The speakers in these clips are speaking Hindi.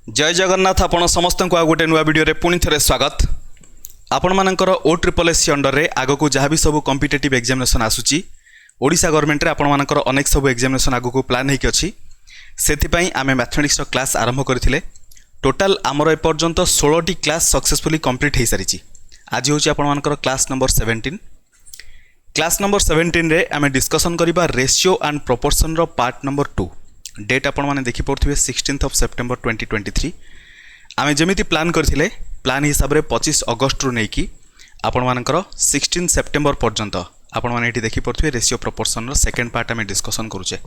जय जगन्नाथ आपण समस्त को गोटे नुआ वीडियो पुणी थे स्वागत। आपण मानकर OSSC अंडर रे आगो को जहाँ भी सब कॉम्पिटिटिव एग्जामिनेशन आसूची ओडिशा गवर्नमेंट रे आपण मानकर अनेक सब एग्जामिनेशन आगो को प्लान होकी अच्छी से आम मैथमेटिक्स क्लास आरंभ करथिले। टोटाल आमर एपर्यंत 16टी क्लास सक्सेसफुली कंप्लीट हो सारी। आज हूँ आपण मानकर क्लास नंबर 17। क्लास नंबर 17 रे आम डिस्कसन करिबा रेशियो एंड प्रोपोर्शन रो पार्ट नंबर 2। डेट आपण माने देखि पड़थिबे 16 सेप्टेम्बर 2023। आमे जेमिति प्लान करथिले प्लान हिसाब रे 25 अगस्त रु नेकी आपण मानकर 16 सेप्टेम्बर पर्यंत आपण माने एठी देखि पड़थिबे रेशियो प्रोपोर्शन रो सेकंड पार्ट आमे डिस्कसन करूचे।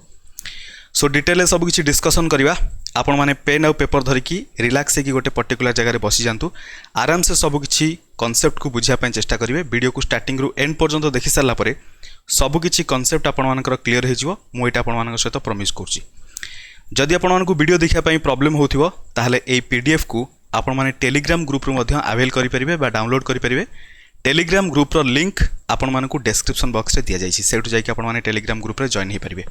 सो डिटेल सब किछि डिस्कसन करिवा। आपण माने पेन और पेपर धरिकी रिलैक्स होगी गोटे पर्टिकुलर जगह बसी जातु आराम से सब किछि कॉन्सेप्ट को बुझिया पय चेष्टा करिवे। वीडियो को स्टार्टिंग रु एंड पर्यंत देखि सारला परे सब किछि कॉन्सेप्ट आपण मानकर क्लियर हे जिवो। मु एटा आपण मानकर सहित प्रॉमिस करछि। जदि आपण मानकु वीडियो देखिया पय प्रॉब्लम होथिवो ताहले ए पीडीएफ को आपण माने टेलीग्राम ग्रुप रु मध्य अवेल करि परिबे बा डाउनलोड करि परिबे। टेलीग्राम ग्रुप रो लिंक आपण मानकु डिस्क्रिप्शन बॉक्स रे दिया जाइछि सेठु जाई कि आपण माने टेलीग्राम ग्रुप रे जॉइन हे परिबे।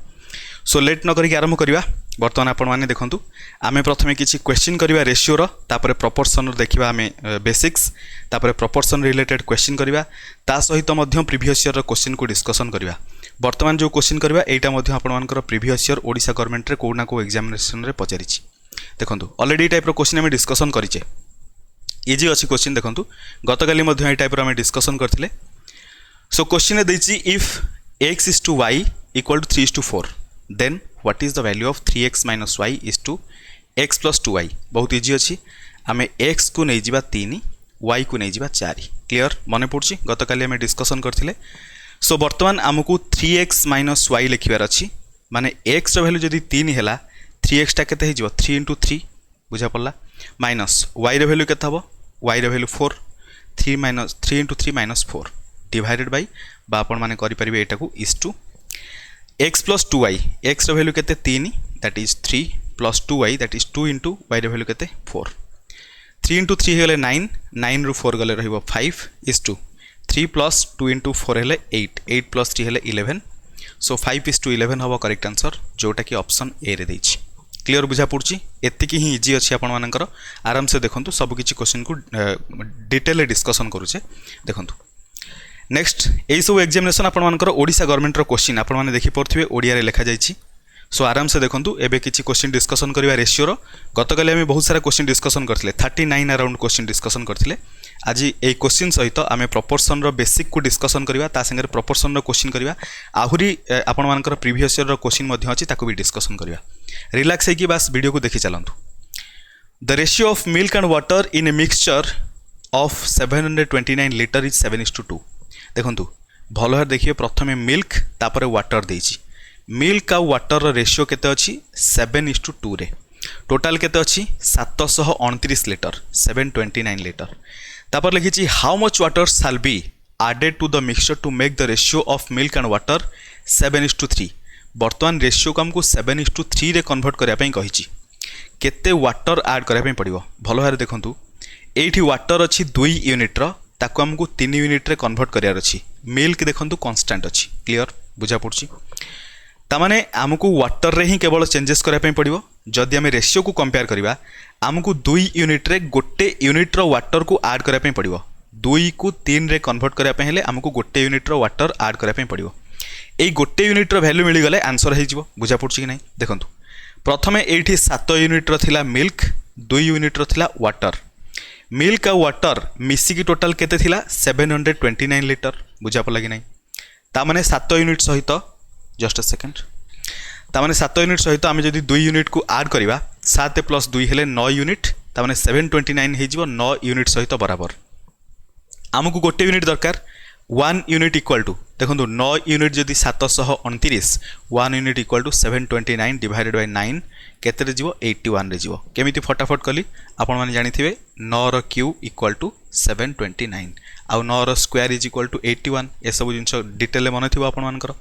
सो लेट न करिक आरंभ करिवा। बर्तमान आपण माने देखंतु आमे प्रथमे किछि क्वेश्चन करिवा रेशियो रो तापरे प्रोपोर्शन रो देखिबा आमे बेसिक्स तापरे प्रोपोर्शन रिलेटेड क्वेश्चन करिवा ता सहित मध्य प्रीवियस ईयर रो क्वेश्चन को डिस्कशन करिवा। बर्तमान जो क्वेश्चन करिवा एटा मध्य आपण मानकर प्रीवियस ईयर ओडिशा गवर्नमेंट रे कोना को एग्जामिनेशन रे पचारिछि। देखंतु ऑलरेडी टाइप रो क्वेश्चन आमे डिस्कशन करिचे। इजी अछि क्वेश्चन देखंतु गतकाली मध्य ए टाइप रो आमे डिस्कशन करथिले। सो क्वेश्चन देछि if x is to y equal to 3 is to 4 then what is the value of 3x minus y is to x plus 2y। बहुत इजी अच्छी आम x को नहीं जीवा 3 y को नहीं जीवा 4। क्लियर मन पड़ी गतकाली आम डिस्कसन करथिले। सो बर्तमान आमको 3x माइनस y लिखिबार अच्छी माने x रो वैल्यू जदि 3 हैला 3x टा केते हिजबो 3 into 3 बुझा पड़ला माइनस y रो वैल्यू केते हबो y रो value 4 3 into 3 minus 4 divided by बा आपण माने करि परिबे एटा को is to x plus 2y x रो वैल्यू केते 3 that is 3 plus 2y that is 2 into y रो वैल्यू केते 4 3 into 3 हेले 9 9 रु 4 गले रहइबो 5 is to 3 plus 2 into 4 हेले 8 8 plus 3 हेले 11। सो 5 is to 11 हबो करेक्ट आंसर जोटा कि ऑप्शन ए रे दैछि। क्लियर बुझा पड़छि एतिकी ही इजी अछि आपण मानकर आराम से देखंतु सब किछि क्वेश्चन को डिटेल डिस्कशन करूचे। देखंतु नेक्स्ट यही सब एग्जामिनेशन आपण मानकर ओडिशा गवर्नमेंट रो क्वेश्चन आपण माने देखि पड़थिबे ओडिया रे लिखा जाइछि। सो आराम से देखंतु एबे किछि क्वेश्चन डिस्कशन करबा रेशियो रो। गतकाली हम बहुत सारा क्वेश्चन डिस्कशन करथिले 39 अराउंड क्वेश्चन डिस्कशन करथिले। आज ए क्वेश्चन सहित आमे प्रोपोर्शन रो बेसिक को डिस्कशन करबा ता संगे प्रोपोर्शन रो क्वेश्चन करबा आहुरी आपण मानकर प्रीवियस ईयर रो क्वेश्चन मध्य अछि ताको भी डिस्कशन करबा। रिलैक्स है कि बस वीडियो को देखि चलंतु। The ratio of milk and water in a mixture of 729 litre is 7:2। देखंतु भल भाव देखिए प्रथमे मिल्क तापर वाटर देछि मिल्क आ वाटर रेशियो केते अछि 7:2 रे टोटल केते अछि 729 लीटर 729 लीटर। तापर लिखिछि how much water shall be added to the mixture to make the ratio of milk and water 7:3। बर्तमान रेशियो को हमको 7:3 रे कन्वर्ट करबा पई कहिछि केते वाटर ऐड करबा पई पड़िबो। भल भाव देखंतु एठी वाटर अछि 2 यूनिट रो ताको हमको 3 यूनिट रे कन्वर्ट करियार अछि। मिल्क देखंतु कांस्टेंट अछि। क्लियर बुझा पड़छि तामाने हमको वाटर रे ही केवल चेंजेस करबा पई पड़िबो। जदि हम रेशियो को कंपेयर करिबा हमको 2 यूनिट रे गोटे यूनिट रो वाटर को ऐड करबा पई पड़िबो। 2 को 3 रे कन्वर्ट करबा पई हेले हमको गोटे यूनिट रो वाटर ऐड करबा पई पड़िबो। एई गोटे यूनिट रो वैल्यू मिली गले आंसर हे जिवो। बुझा पड़छि कि नै देखंतु प्रथमे एठी 7 यूनिट रो थिला मिल्क 2 यूनिट रो थिला वाटर। मिल्क आ वाटर मिसिकी टोटल केते थिला 729 लीटर। बुझा पड़ला कि नहीं तामाने 7 यूनिट सहित जस्ट अ सेकंड तामाने 7 यूनिट सहित आमे जदि 2 यूनिट को ऐड करिबा 7 + 2 हेले 9 यूनिट तामाने 729 हे जिवो 9 यूनिट सहित बराबर। हमकु गोटे यूनिट दरकार 1 यूनिट इक्वल टू देखंतु 9 यूनिट जदि 729 1 unit equal to 729 divided by 9 केते रे जीवो 81 रे जीवो। केमिति फटाफट कली आपण माने जानि थिबे 9 रो क्यू इक्वल टू 729 आउ 9 रो स्क्वायर इज इक्वल टू 81 ए सब जिंस डिटेल मन थिबो आपण मानकर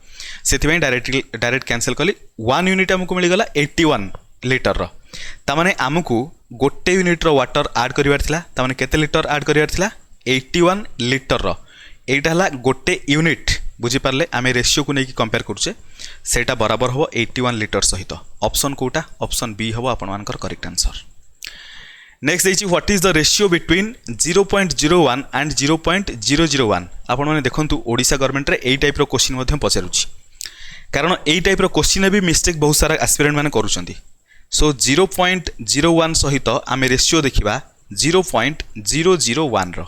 सेति में डायरेक्ट कैंसिल कली 1 यूनिट हमकु मिली गला 81 लीटर रो। ता माने हमकु गोटे यूनिट रो वाटर ऐड करिवार थिला ता माने केते लीटर ऐड करिवार थिला 81 लीटर रो। एटा हला गोटे यूनिट बुझी पारले आमे रेशियो को नहीं कंपेयर करूचे सेटा बराबर हो 81 लीटर सहित। ऑप्शन कोटा ऑप्शन बी हो आपण मानकर करेक्ट आंसर। नेक्स्ट देखिए what is the ratio between 0.01 and 0.001 आपण माने देखंतु ओडिशा गवर्नमेंट रे एई टाइप रो क्वेश्चन मध्ये पचारुछि कारण एई टाइप रो क्वेश्चन भी मिस्टेक बहुत सारा एस्पिरेंट माने करूछंती सो 0.01 सहित आमे रेशियो देखिबा 0.001 रो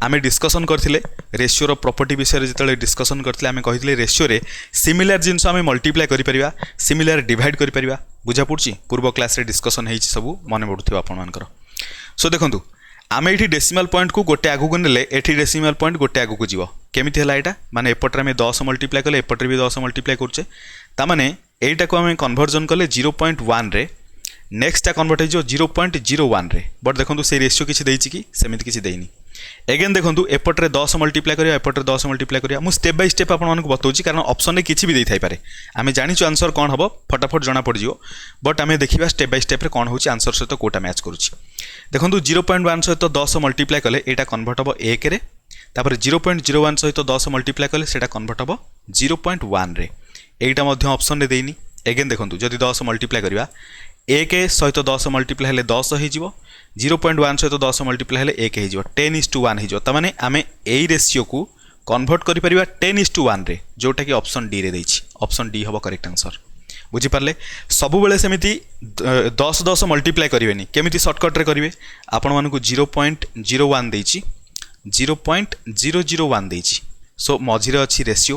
आमे डिस्कशन करथिले रेशियो रो प्रॉपर्टी विषय रे जतले डिस्कशन करथिले आमे कहिथिले रेशियो रे सिमिलर जिंस आमे मल्टीप्लाई करि परिबा सिमिलर डिवाइड करि परिबा बुझा पड़छि पूर्व क्लास रे डिस्कशन हेछि सब मने पडुथिबा आपण मानकर सो देखंतु आमे एठी डेसिमल पॉइंट को गोटे आगु को नेले एठी डेसिमल पॉइंट गोटे आगु को जीवो केमिति हला एटा माने एपटरे आमे 10 मल्टीप्लाई कले एपटरे भी 10 मल्टीप्लाई करछे ता माने एटा को आमे कन्वर्जन कले 0.1 रे नेक्स्ट टा कन्वर्ट हो 0.01 रे बट देखंतु से रेशियो किछि देइछि कि सेमिति किछि देइनी एगेन देखंतु एपटरे 10 मल्टीप्लाई करिया एपटरे 10 मल्टीप्लाई करिया मु स्टेप बाय स्टेप आपण मानकु बतौछि कारण ऑप्शन रे किछि भी देइ थाइ पारे आमे जानिछु आंसर कोन हबो फटाफट जणा पड़ जिवो बट आमे देखिबा स्टेप बाय स्टेप रे कोन होछि आंसर सहित कोटा मैच करूछि देखंतु 0.1 सहित 10 मल्टीप्लाई कले एटा कन्वर्ट हबो 1 रे तापर 0.01 सहित 10 मल्टीप्लाई कले सेटा कन्वर्ट हबो 0.1 रे एटा मध्ये ऑप्शन रे देइनी एगेन देखंतु जदि 10 मल्टीप्लाई करिवा 1 सहित 10 मल्टीप्लाई हेले 10 हो जिवो 0.1 सहित 10 मल्टीप्लाई हेले 1 हो जिवो 10:1 हो जिवो त माने आमे एई रेशियो को कन्वर्ट करि परिबा 10:1 रे जोटा कि ऑप्शन डी रे देइछि ऑप्शन डी हबो करेक्ट आंसर बुझी पारले सब बेले सेमिति 10 मल्टीप्लाई करिवेनी केमिति शॉर्टकट रे करिवे आपण मानकु 0.01 देइछि 0.001 देइछि सो मझिरे अछि रेशियो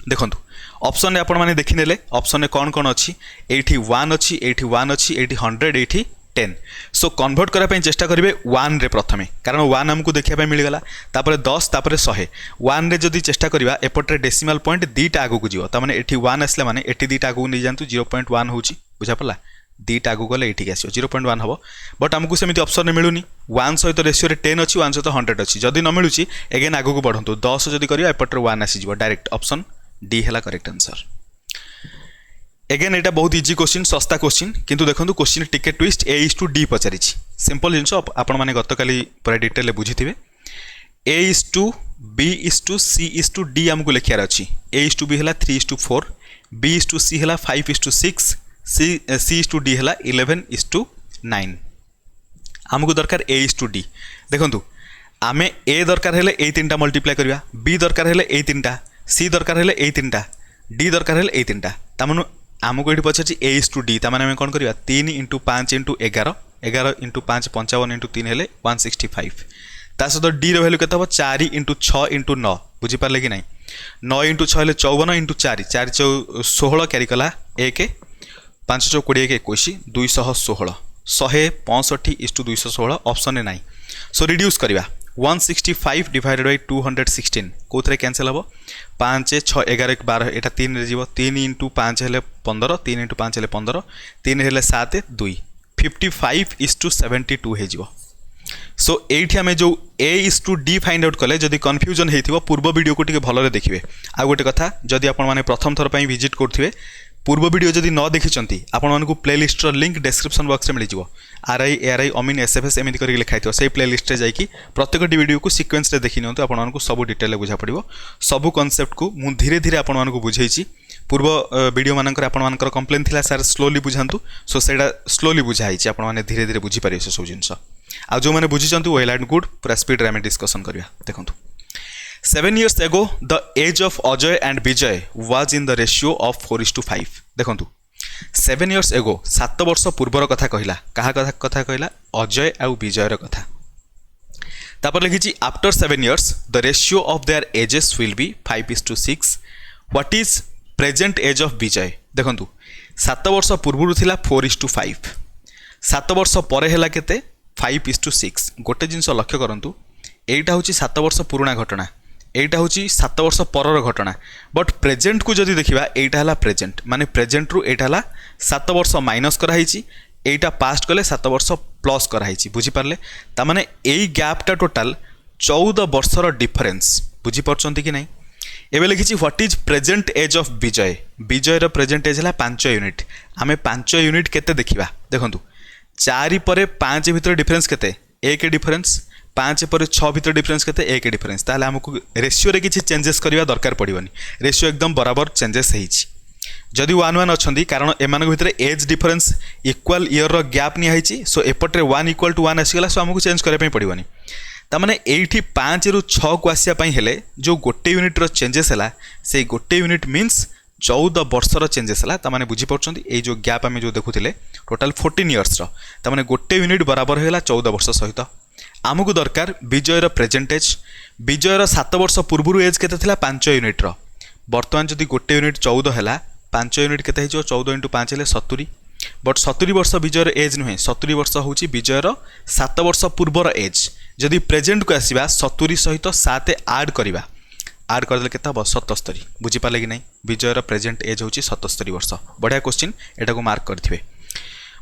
देखंतु ऑप्शन रे आपण माने देखिनेले ऑप्शन रे कोन कोन अछि एठी 1 अछि एठी 1 अछि एठी 100 एठी 10 सो कन्वर्ट करा पई चेष्टा करिवे 1 रे प्रथमे कारण 1 हमकु देखिया पई मिल गला तापरे 10 तापरे 100 1 रे जदी चेष्टा करिवा एपटरे डेसिमल पॉइंट दीटा आगु को जिवो त माने एठी 1 आसले माने एठी दीटा आगु नै जानतु 0.1 होची बुझा पड़ला दीटा आगु गले एठी आसीयो 0.1 हबो बट हमकु सेमिति ऑप्शन रे मिलुनी 1 सहित रेशियो रे 10 अछि 1 सहित 100 अछि जदी न मिलुची अगेन आगु को बढ़ंतु 10 जदी करिवा एपटरे 1 आसी जिवो डायरेक्ट ऑप्शन डी हैला करेक्ट आंसर एगेन एटा बहुत इजी क्वेश्चन सस्ता क्वेश्चन किंतु देखंतु क्वेश्चन टिके ट्विस्ट A/D पचारिछि सिंपल जिंस आपण माने गतकाली पूरा डिटेल बुझिथिबे A/B/C/D हमकु लिखियार अछि A/B हला 3:4 B/C हला 5:6 C/D हला 11:9 हमकु दरकार A/D देखंतु आमे A दरकार हेले ए तीनटा मल्टीप्लाई करिवा B दरकार हेले ए तीनटा C दरकार हेले ए तीनटा D दरकार हेले ए तीनटा तामनु आमको ये पचार A/D ताने आम कौन करवा 3 × 5 × 11 11 × 5 55 × 3 हेले 165 ता सहित D वैल्यू के 4 × 6 × 9 बुझीपारे कि ना 9 × 6 हेले 54 × 4 4 16 क्यारी कला 1 5 4 20 21 216 165:216 ऑप्शन ना सो रिड्यूस करवा 165 डिवाइडेड बाय 216 कोथरे कैंसिल हबो 5 6 11 12 एटा 3 रे जीवो 3 × 5 हेले 15 3 × 5 हेले 15 3 हेले 7 2 55:72 हे जीवो सो एठी हमें जो A/D फाइंड आउट कले जदी कंफ्यूजन हेथिबो पूर्व वीडियो को टिके भलो रे देखिबे आ गोटे कथा जदी आपण माने प्रथम थर पई विजिट करथिबे पूर्व वीडियो जदी न देखिचंती आपण मानकु प्लेलिस्ट रो लिंक डिस्क्रिप्शन बॉक्स रे मिलि जिवो RI अमीन SFS एमिति करी लिखाइतो से प्लेलिस्ट रे जाईकी प्रत्येक वीडियो को सीक्वेंस रे देखि नियंतु आपण मानकु सब डिटेल रे बुझा पड़िबो सब कांसेप्ट को मु धीरे धीरे आपण मानकु बुझाइची पूर्व वीडियो मानकर आपण मानकर कंप्लेन थिला सर स्लोली बुझांतु सो सेडा स्लोली बुझाइची आपण माने धीरे धीरे बुझी पारियो सब जिंस आ जो माने बुझिचंतु वेल एंड गुड पूरा स्पीड रे हम डिस्कशन करिया देखंतु 7 years ago the age of Ajay and Vijay was in the ratio of 4:5 देखंतु 7 years ago 7 वर्ष पूर्वर कथा कहिला कहा कथा कहिला अजय आ विजय र कथा तापर लिखिची after 7 years the ratio of their ages will be 5:6 what is present age of Vijay देखंतु 7 वर्ष पूर्वरु थिला 4:5 7 वर्ष परे हैला केते 5:6 गोटे जिंस लक्ष्य करंतु एटा होची 7 वर्ष पुराना घटना एटा होची 7 वर्ष परर घटना बट प्रेजेंट को जदी देखिबा एटा हला प्रेजेंट माने प्रेजेंट रु एटा हला 7 वर्ष माइनस करा हिची एटा पास्ट कले 7 वर्ष प्लस करा हिची बुझी पारले ता माने एई गैपटा टोटल 14 वर्षर डिफरेंस बुझी परचंती कि नाही एबे लिखिची what is present age of Vijay Vijay रो प्रेजेंट एज हला 5 यूनिट आमे 5 यूनिट केते देखिबा देखंतु 4 परे 5 भीतर डिफरेंस केते 1 डिफरेंस 5 पर 6 भीतर डिफरेंस केते 1 डिफरेंस ताले हमकु रेशियो रे किछि चेंजेस करिवा दरकार पड़िबनी रेशियो एकदम बराबर चेंजेस हेछि जदि 1 अच्छा कारण एम भितर age difference equal year gap निहाई सो एपटे 1 इक्वाल टू 1 आसीगला सो आमको चेंज करने पड़ोनी तामाने एठी 5 रु 6 को आसिया हेले जो गोटे यूनिट रो चेंजेस है से गोटे यूनिट मीन्स 14 वर्षर चेंजेस है तामाने बुझी पार्छंती ए जो गैप आम जो देखुले टोटाल 14 इयर्स तामाने गोटे यूनिट बराबर होगा 14 वर्ष सहित आमको दरकार विजयर प्रेजेंट एज विजयर 7 वर्ष पूर्व एज केते 5 यूनिट बर्तमान जदि गोटे यूनिट 14 है 5 यूनिट केते 14 इंटू 5 हेले 70 बट 70 वर्ष विजयर एज नुहे 70 वर्ष हूँ विजयर 7 वर्ष पूर्वर एज जदि प्रेजेंट को आसवा 70 सहित 7 आड करवा आड करदे के 77 बुझीपारे कि नहीं विजयर प्रेजेंट एज हूँ 77 वर्ष बढ़िया क्वेश्चन एटा को मार्क करथिबे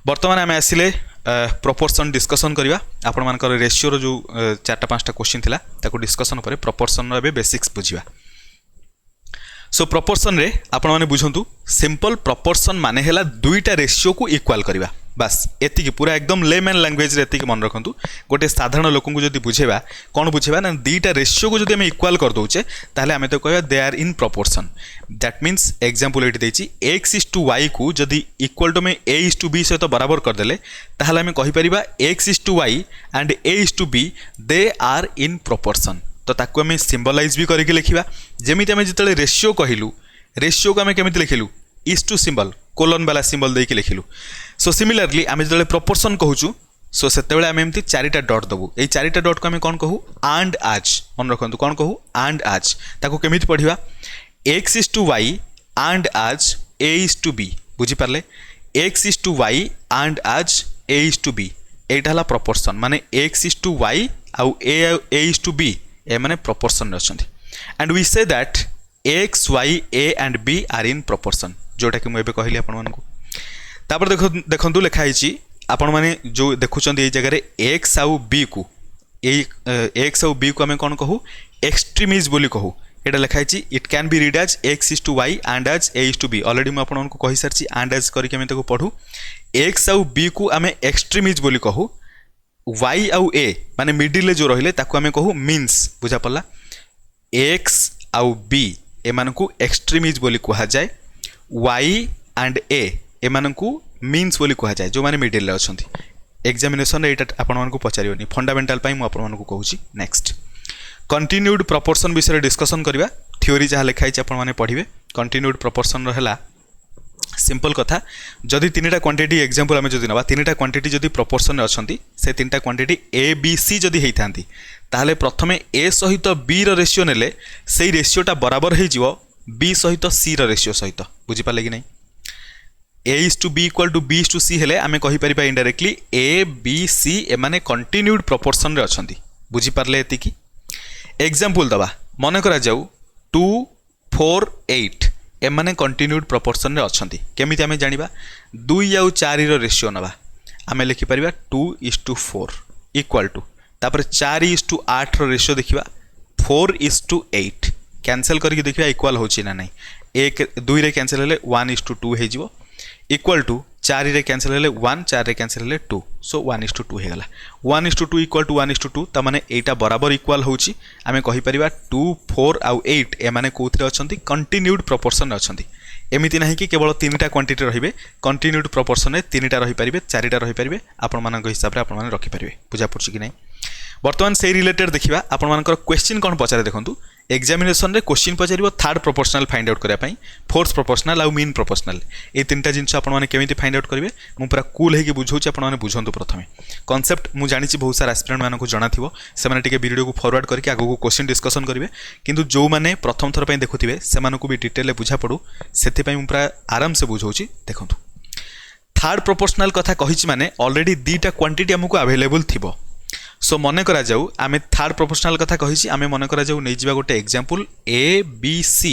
बर्तमान आम आसिले प्रोपोर्शन डिस्कसन करवा आपण मानकर रेशियो जो 4-5टा क्वेश्चन थिला ताको डिस्कसन पर प्रोपोर्शन रे बेसिक्स बुझिबा सो प्रोपोर्शन रे आपण माने बुझंतु सिंपल प्रोपोर्शन माने हैला दुईटा रेशियो को इक्वल करवा बस एतिकी पूरा एकदम लेमैन लैंग्वेज रे एतिकी मन रखंतु गोटे साधारण लोक को जदि बुझेबा कोन बुझेबा ना दुईटा रेशियो को जदि हम इक्वल कर दोचे ताहले हमें तो कहबा they are in proportion that means example एटी देछि x इज टू y को जदि इक्वल टू में a इज टू b सहित बराबर कर देले ताहले हमें कहि परिबा x is to y and a is to b they are in proportion तो ताकू आम सिम्बलाइज भी करके लिखा जमी आम जो रेशियो कहलु रेशियो को आम केमी लिखिलु इज टू सिंबल कोलन वाला सिंबल देके लिखिलु सो सिमिलरली आम जो प्रोपोर्शन कहूँ सो से आम एमती 4टा डट दबू ये 4टा डट को आम कौन कहू एंड आज मन रखु कौन कहू एंड आज ताको केमिति पढ़िबा x is to y and आज a इज टू b बुझीपारे x is to y and आज a इज टू b एटा हला प्रोपोर्शन माने x इज टू y आउ a इज टू b ए माने प्रोपोर्शन अच्छे and we say that X Y A and B are in proportion जोटा कि मुझे कहली आपण देखु लिखाई आपण मैंने जो देखुं ये जगह एक्स आउ बी को एक्स आउ बी को आम कौन कहू एक्सट्रीमिज बोली कहू एटा लिखाई it can be read as X is to Y and as A is to B already मुझे कही सारी एंड एज करके पढ़ू एक्स आउ बी को आम एक्सट्रीमिज बोली कहू y आउ a माने मिडिल जो रहिले ताको आमे कहू मीन्स बुझा पड़ला x आउ b एमानकू एक्सट्रीमिज बोली कहा जाए y एंड a एमानकू मीन्स बोली कहा जाए जो माने मिडिल रे अछंती एग्जामिनेशन रे एटा आपण मानकू पचारियोनी फंडामेंटल पाई मु आपण मानकू कहूची नेक्स्ट कंटिन्यूड प्रोपोर्शन विषय डिस्कशन करबा थ्योरी जहा लिखाई छ आपण माने पढिबे कंटिन्यूड प्रोपोर्शन रहला सिंपल कथा जदि 3टा क्वांटिटी एग्जांपल आम जदि नबा 3टा क्वांटिटी जदि प्रोपोर्शन रे अछंती से 3टा क्वांटिटी ए बी सी जदि हेइथांती ताहले प्रथमे ए सहित बी रो रेशियो नेले सेही रेशियोटा बराबर हे जिवो बी सहित सी रो रेशियो सहित बुझी पाले कि नहीं A is to B equal to B is to C हेले आमे कहि परिबा इनडायरेक्टली ए बी सी ए माने कंटिन्यूड प्रोपोर्शन रे अछंती बुझी पारले एतिकी एग्जांपल दबा मन करा जाऊ 2 4 8 एमाने कंटिन्यूड प्रोपोर्शन रे अछंती केमिति आमे जानिबा 2 आउ 4 रो रेशियो नबा आमे लिखि परिबा 2:4 इक्वल टू तापर 4:8 रो रेशियो देखिबा 4:8 कैंसिल करके देखिबा इक्वल होची ना नहीं एक 2 रे कैंसिल हेले 1:2 हे जिवो इक्वल टू 4 रे कैंसिल हेले 1 4 रे कैंसिल हेले 2 सो 1:2 हे गला 1:2 इक्वल टू 1:2 त माने एटा बराबर इक्वल होची आमे कहि परिबा 2 4 आउ 8 ए माने कोथरे अछंती कंटिन्यूड प्रोपोर्शन अछंती एमिति नाही कि केवल 3टा क्वांटिटी रहिबे कंटिन्यूड प्रोपोर्शन रे 3टा रहि परिबे 4टा रहि परिबे आपण मानक हिसाब रे आपण माने रखि परिबे बुझा पड़छि कि नहीं वर्तमान से रिलेटेड देखिबा आपण मानकर क्वेश्चन कोन पचारे देखंतु एग्जामिनेशन रे क्वेश्चन पचारिबो थर्ड प्रोपोर्शनल फाइंड आउट करिया पई फोर्थ प्रोपोर्शनल आउ मीन प्रोपोर्शनल ए 3टा जिंस आपण माने केमिति फाइंड आउट करिवे मु पूरा कूल हेकि बुझौछि आपण माने बुझंतु प्रथमे कांसेप्ट मु जानि छि बहुत सारा एस्पिरेंट मानको जणा थिबो से माने टिके वीडियो को फॉरवर्ड करके आगो को क्वेश्चन डिस्कशन करिवे किंतु जो माने प्रथम थर पई देखुथिबे से मानको भी डिटेल ले बुझा पडू सेति पई मु पूरा आराम से बुझौछि देखंतु थर्ड प्रोपोर्शनल कथा कहिछि माने ऑलरेडी 2टा क्वांटिटी हमको अवेलेबल थिबो सो मन करा जाऊ आमे थर्ड प्रोपोर्शनल कथा कहिछि आमे मन करा जाऊ नै जिबा गोटे एग्जांपल ए बी सी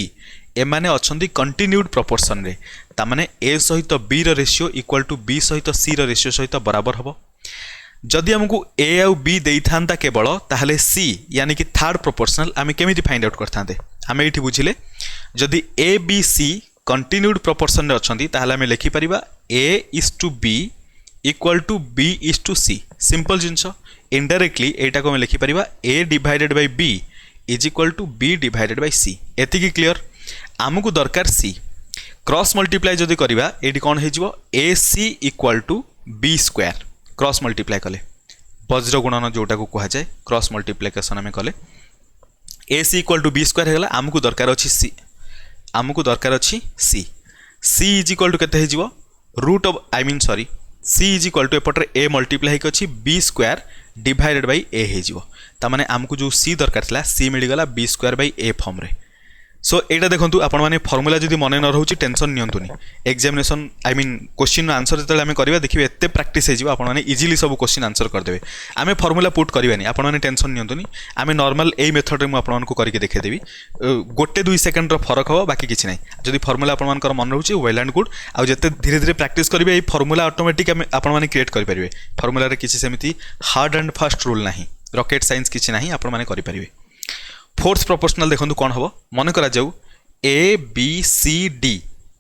ए माने अछंती कंटिन्यूड प्रोपोर्शन रे ता माने ए सहित बी रो रेशियो इक्वल टू बी सहित सी रो रेशियो सहित बराबर हबो जदि हमकु ए आउ बी देई थांता केवल ताहले सी यानी कि थर्ड प्रोपोर्शनल आमे केमिति फाइंड आउट करथांते आमे एठी बुझिले जदि A B C continued proportion रे अछंती ताहले आमे लिखि परिबा A is to B equal to B is to C simple जिंस इनडायरेक्टली एटा को मैं लिखि परिबा a divided by b is equal to b divided by c एतिकी क्लियर आमको दरकार c क्रॉस मल्टीप्लाई जदि करवा ये कौन हो AC equal to B square cross multiply कले वज्र गुणन जोटा को कह जाए क्रॉस मल्टीप्लिकेशन आम कले AC equal to B square होगा आमको दरकार अच्छी सी आमको दरकार अच्छी C C is equal to केते हो root of I mean sorry C is equal to एपटे ए मल्टीप्लाई होगी B square divided by A हो ताने आमको जो सी दरकार था सी मिलगला B square by A form रे सो यहाँ देखो आपण मैंने फर्मूला जब मन न रोचे टेंशन नियंतुनी examination I mean question answer जो आम करवा देखिए एत प्राक्ट हो इजिली सब क्वेश्चन आंसर करदे आम फर्मूला पुट करवानी आपण मैंने टेंशन नियंतुनी आम नॉर्मल यही मेथड में आपको करके देखदेवी गोटे 2 सेकेंड फरक हो बाकी किसी ना जब फर्मूला आपर मन रोचे वेल एंड गुड आउ जिते धीरे धीरे प्राक्ट करेंगे ये फर्मूला ऑटोमेटिक आपने क्रिएट करेंगे फर्मूला किसी सेमती हार्ड एंड फास्ट रूल ना रॉकेट साइंस किसी ना आपने करेंगे फोर्थ प्रोपोर्शनल देखो कौन हम मन करा जाऊ ए बी सी डी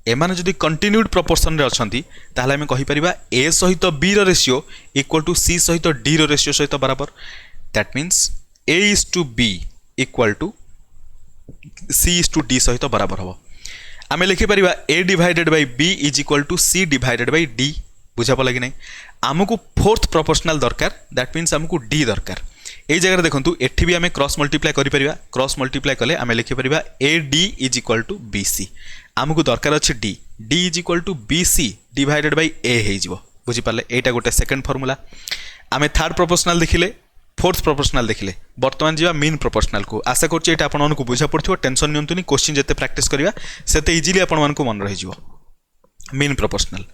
एमाने जदि कंटिन्यूड प्रोपोर्शन रे अछंती ताहले आमे कहि परिबा ए सहित बी रो रेशियो इक्वल टू सी सहित डी रो रेशियो सहित बराबर that means A is to B equal to C is to D सहित बराबर हम आमे लिखि परिबा A divided by B is equal to C divided by D बुझा पला कि नहीं आमको फोर्थ प्रोपोर्शनल दरकार दैट मीन्स आमको डी दरकार ये जगह देखो एठी भी आम क्रॉस मल्टीप्लाई करिपरिबा क्रॉस मल्टीप्लाई कले आम लिखिपर A D is equal to B C आमको दरकार अच्छे D D is equal to B C divided by A हो बुझीपारे यहाँ गोटे सेकेंड फर्मूला आम थर्ड प्रोपोर्शनल देखिले फोर्थ प्रोपोर्शनल देखिले बर्तमान जी मीन प्रोपोर्शनल को आशा करछि एटा आपको बुझा पड़ो टेंशन नियंतुनी क्वेश्चन जिते प्राक्ट करवा सेते इजिली आपको मन रही मीन प्रोपोर्शनल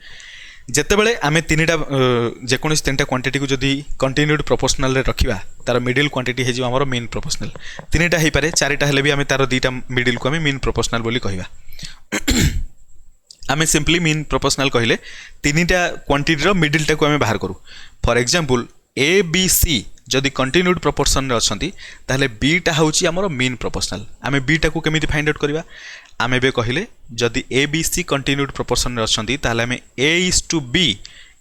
जितेबाला आम तीनटा जेकोसी 3टा क्वांटिटी को जदि कंटिन्यूड प्रोपोर्शनल रे रखिबा तार मिडिल क्वांटिटी है आमर मीन प्रोपोर्शनल 3टा हो पारे 4टा हेले भी आम तार 2टा मिडिल को आम मीन प्रोपोर्शनल बोली कहवा आम सिंपली मीन प्रोपोर्शनल कहले 3टा क्वांटिटी मिडिल टाक आम बाहर करूँ for example A B C जदि कंटिन्यूड प्रोपोर्शन रे अछंती ताहले बीटा होची आमर मीन प्रोपोर्शनल आम बीटा को केमिति फाइंड आउट करवा आम ए कहले जदि A B C continued proportion रे अछंती ताहले आम A is to B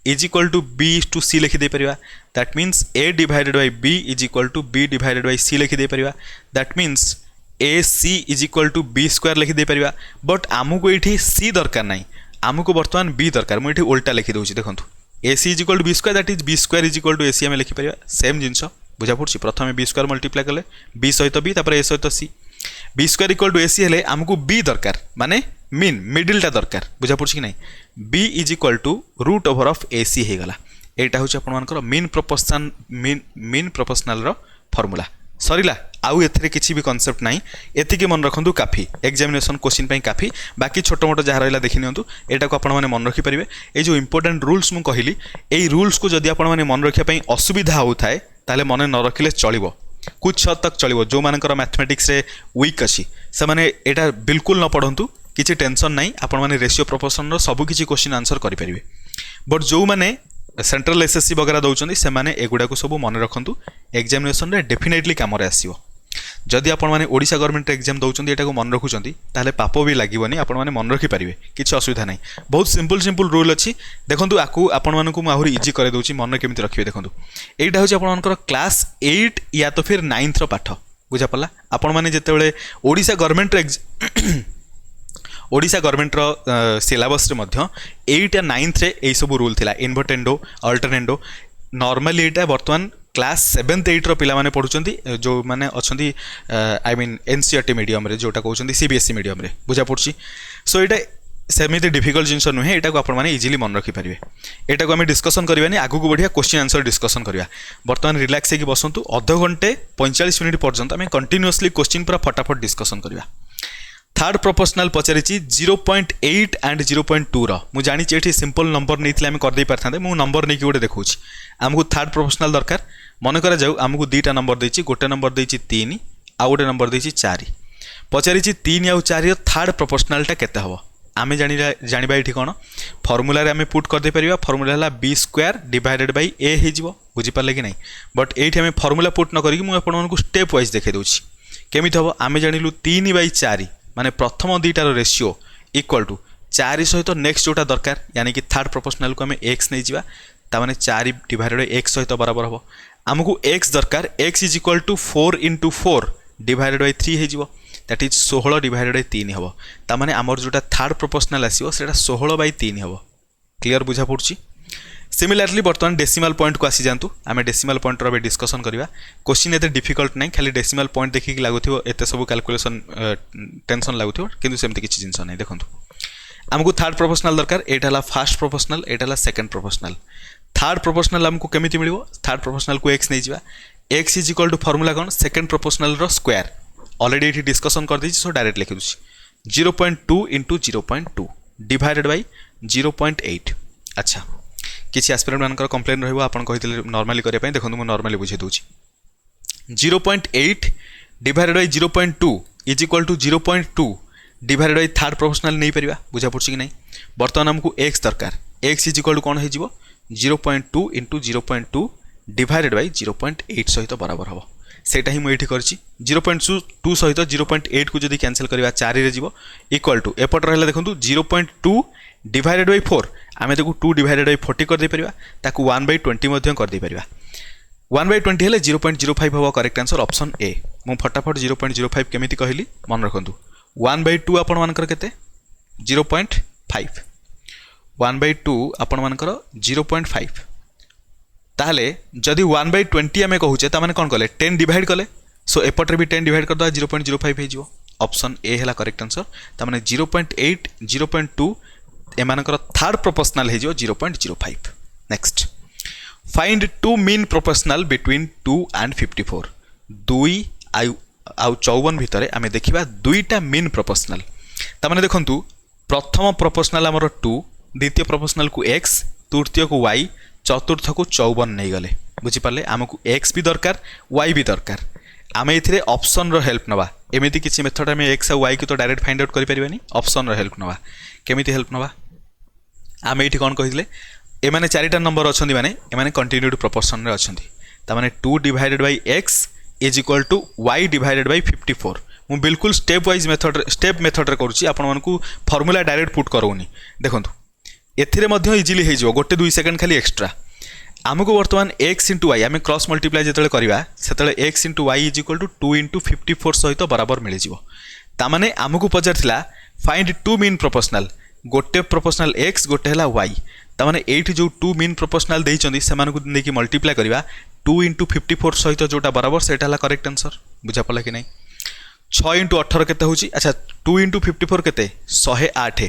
is equal to B is to C लिखि दे परिबा that means A divided by B is equal to B divided by C लिखि दे परिबा that means A C is equal to B square लिखि दे परिबा बट आमको ये सी दरकार ना आमको बर्तमान बी दरकार मुझे उल्टा लिखि दूसरी देखो A C is equal to B square that is B square is equal to A C आम लिखिपर सेम जिनस बुझा पड़ी प्रथम बी स्क्वायर मल्टीप्लाई कले बी सहित बी तापर ए सहित C B square equal to A C हेले आमको बी दरकार माने मीन मिडिलटा दरकार बुझा पड़ी कि नहीं B is equal to root over of A C हो गला यहाँ हूँ आपर mean proportion mean proportional formula सरीला आउ एथिरे किसी भी कॉन्सेप्ट नहीं एतिके मन रखु काफी एग्जामिनेशन क्वेश्चन पे काफी बाकी छोट मोट जहाँ रहा देखी नियंतु एटा को आपण माने मन रखिपारे ये जो इंपोर्टेंट रूल्स मु कहली एई रूल्स को जदि आपण माने मन रखिया असुविधा होताए ताले मन न रखिले चलिबो कुछ हद तक चलिबो जो मानकर मैथमेटिक्स रे वीक अच्छी से माने एटा बिल्कुल न पढ़ंतु किसी टेंशन नहीं आपण माने रेशियो प्रोपोर्शन रो सब किसी क्वेश्चन आंसर करि परिबे बट जो माने सेंट्रल एसएससी वगैरह दौरान से माने एगुड़ा को सब मन रखु एग्जामिनेशन रे डेफिनेटली काम आसो जदि आपण माने ओडिशा गवर्नमेंट एग्जाम दौरान एटा को मन रखुचंती ताले पाप भी लागोनी आपण माने मन रखि पारिबे किछि असुविधा नहीं बहुत सिंपल रूल अच्छी देखो आकु आपण मानकु मु आहुरी इजी करे दउची मन केमिति रखिबे देखो एटा होची आपण मानकर क्लास 8 या तो फिर 9th रो पाठ बुझा पड़ला आपण माने जेतेबेले Odisha government Odisha government syllabus मध्य 8 या 9th रे एई सब रूल थिला इन्वर्टेंडो अल्टरनेंडो नॉर्मली एटा वर्तमान क्लास 7th 8 रो पिला माने पढुचंती जो माने अछंती आई मीन एनसीईआरटी मीडियम रे जोटा कहउचंती सीबीएसई मीडियम रे बुझा पड़छि सो एटा सेमिति डिफिकल्ट जिंस नुहे एटा को आपण माने इजीली मन रखि परिबे एटा को हम डिस्कशन करबानी आगु को बढ़िया क्वेश्चन आंसर डिस्कशन करबा वर्तमान रिलैक्स हे कि बसंतु आधा घंटे 45 मिनिट पर्यंत हम कंटीन्यूअसली क्वेश्चन पूरा फटाफट डिस्कशन करबा थर्ड प्रोपोर्शनल पचारि 0.8 एंड 0.2 मु जानी ये सिंपल नंबर नहीं आम करदे पारे मु नंबर नहीं गोटे देखा आमको थर्ड प्रोपोर्शनल दरकार मन करा जाऊ आमको 2टा नंबर देछि गोटे नंबर देछि 3 आ गोटे नंबर देछि 4 पचारि 3 आ 4 थर्ड प्रोपोर्शनलटा केते हबो आमे जानिबा ये कौन फर्मूला रे आमे पुट कर दे परिबा फर्मूला हला बी स्क्वायर डिवाइडेड बाय ए हे जिवो बुझी पाले कि नहीं बट एठी आमे फर्मूला पुट न करी मु आपन को स्टेप वाइज देखे दोछि केमिति हबो आमे जानिलु 3/4 माने प्रथम 2टार रेशियो इक्वल टू 4 सहित नेक्स्ट जोटा दरकार यानी कि थर्ड प्रोपोर्शनल को आमे x नहीं जिबा ता माने 4 डिवाइडेड बाय x सहित बराबर हबो आमको x दरकार x is equal to 4 × 4 divided by 3 हे जिवो दैट इज 16 डिवाइडेड बाय 3 हम ताने आमर जोटा थर्ड प्रोपोर्शनल आसो से 16 बाय 3 हम क्लियर बुझा पड़ी सिमिलारली बर्तमान डेसिमल पॉइंट को आसी जातु आम डेसिमल पॉइंट रे डिस्कसन करवा क्वेश्चन एते डिफिकल्ट नहीं खाली डेसिमल पॉइंट देखिक लागुथिबो एते सब कैलकुलेशन टेंशन लागुथिबो किंतु सेमती किछि जिंस नहीं देखंतु आमको थर्ड प्रोपोर्शनल दरकार एटा हला फर्स्ट प्रोपोर्शनल एटा हला सेकंड प्रोपोर्शनल थर्ड प्रोपोर्शनल हमको केमिति मिलिबो थर्ड प्रोपोर्शनल को x नै जिबा x is equal to formula कोन सेकंड प्रोपोर्शनल रो स्क्वायर ऑलरेडी एठी डिस्कशन कर दिछि सो डायरेक्ट लिखि दुछि 0.2 into 0.2 डिवाइडेड बाय 0.8 अच्छा किसी एस्पिरेंट मानकर कंप्लेन रहइबो आपन कहितले नॉर्मली करिया पय देखंतु म नॉर्मली बुझे दोछि 0.8 divided by 0.2 is equal to 0.2 divided by third proportional नहीं परिबा बुझा पड़छि कि नहीं वर्तमान हमको x दरकार x इज इक्वल टू कोन हे जिवो 0.2 into 0.2 डिवाइडेड बाय 0.8 सहित बराबर हबो सेटा ही मुझे करछि 0.2 सहित 0.8 को जदि कैंसिल करबा 4 रे जिवो इक्वल टू एपट रहला देखंतु 0.2 डिवाइडेड बाय 4 आमे देखु 2 डिवाइडेड बाय 40 कर दे परिबा ताकू 1/20 मध्य कर दे परिबा 1/20 हेले 0.05 हबो करेक्ट आंसर ऑप्शन ए मु फटाफट 0.05 केमिति कहली मन रखंतु 1/2 आपण मानकर केते 0.5 1/2 आपण मानकर 0.5 ताहले जदि 1/20 आमे कहूचे ता माने कोन कले 10 डिवाइड कले सो एपट रे भी 10 डिवाइड कर दो 0.05 हे जिवो ऑप्शन ए हेला करेक्ट आंसर ता माने 0.8 0.2 एमानकर थर्ड प्रोपोर्शनल हे जिवो 0.05 next find to mean proportional between 2 and 54 2 आउ 54 भितरे आमे देखिबा दुईटा मीन प्रोपोर्शनल ता माने देखंतु प्रथम प्रोपोर्शनल हमर 2 द्वितीय प्रोपोर्शनल को x तृतीय को y चतुर्थ को 54 नहीं गले बुझी पाले आमको x भी दरकार y भी दरकार आमे इथिरे ऑप्शन रो हेल्प नवा एमिति किछि मेथड आमे x और y को तो डायरेक्ट फाइंड आउट करि परिबानी ऑप्शन रो हेल्प नवा केमिति हेल्प नवा आमे इथि कोन कहितले ए माने चारिटा नंबर अछंदी माने ए माने कंटिन्यूड प्रोपोर्शन रे अछंदी ता माने 2 divided by x is equal to y divided by 54 मु बिल्कुल स्टेप वाइज मेथड रे करूची आपण मानकू फार्मूला डायरेक्ट पुट करूनी देखंतु एथिरे मध्य इजिली हे जो गोटे 2 सेकंड खाली एक्स्ट्रा आमको वर्तमान x into y आमे क्रॉस मल्टीप्लाई जेतले करबा सेतले x into y is equal to 2 into 54 सहित बराबर मिलि जिवो ता माने आमको पचार थिला फाइंड टू मीन प्रोपोर्शनल गोटे प्रोपोर्शनल x गोटे हला y ता माने एठी जो टू मीन प्रोपोर्शनल देई चंदी समान को नेकी मल्टीप्लाई करबा 2 into 54 सहित जोटा बराबर सेटा हला करेक्ट आंसर बुझा पला कि नहीं 6 into 18 केते होची अच्छा 2 into 54 केते 108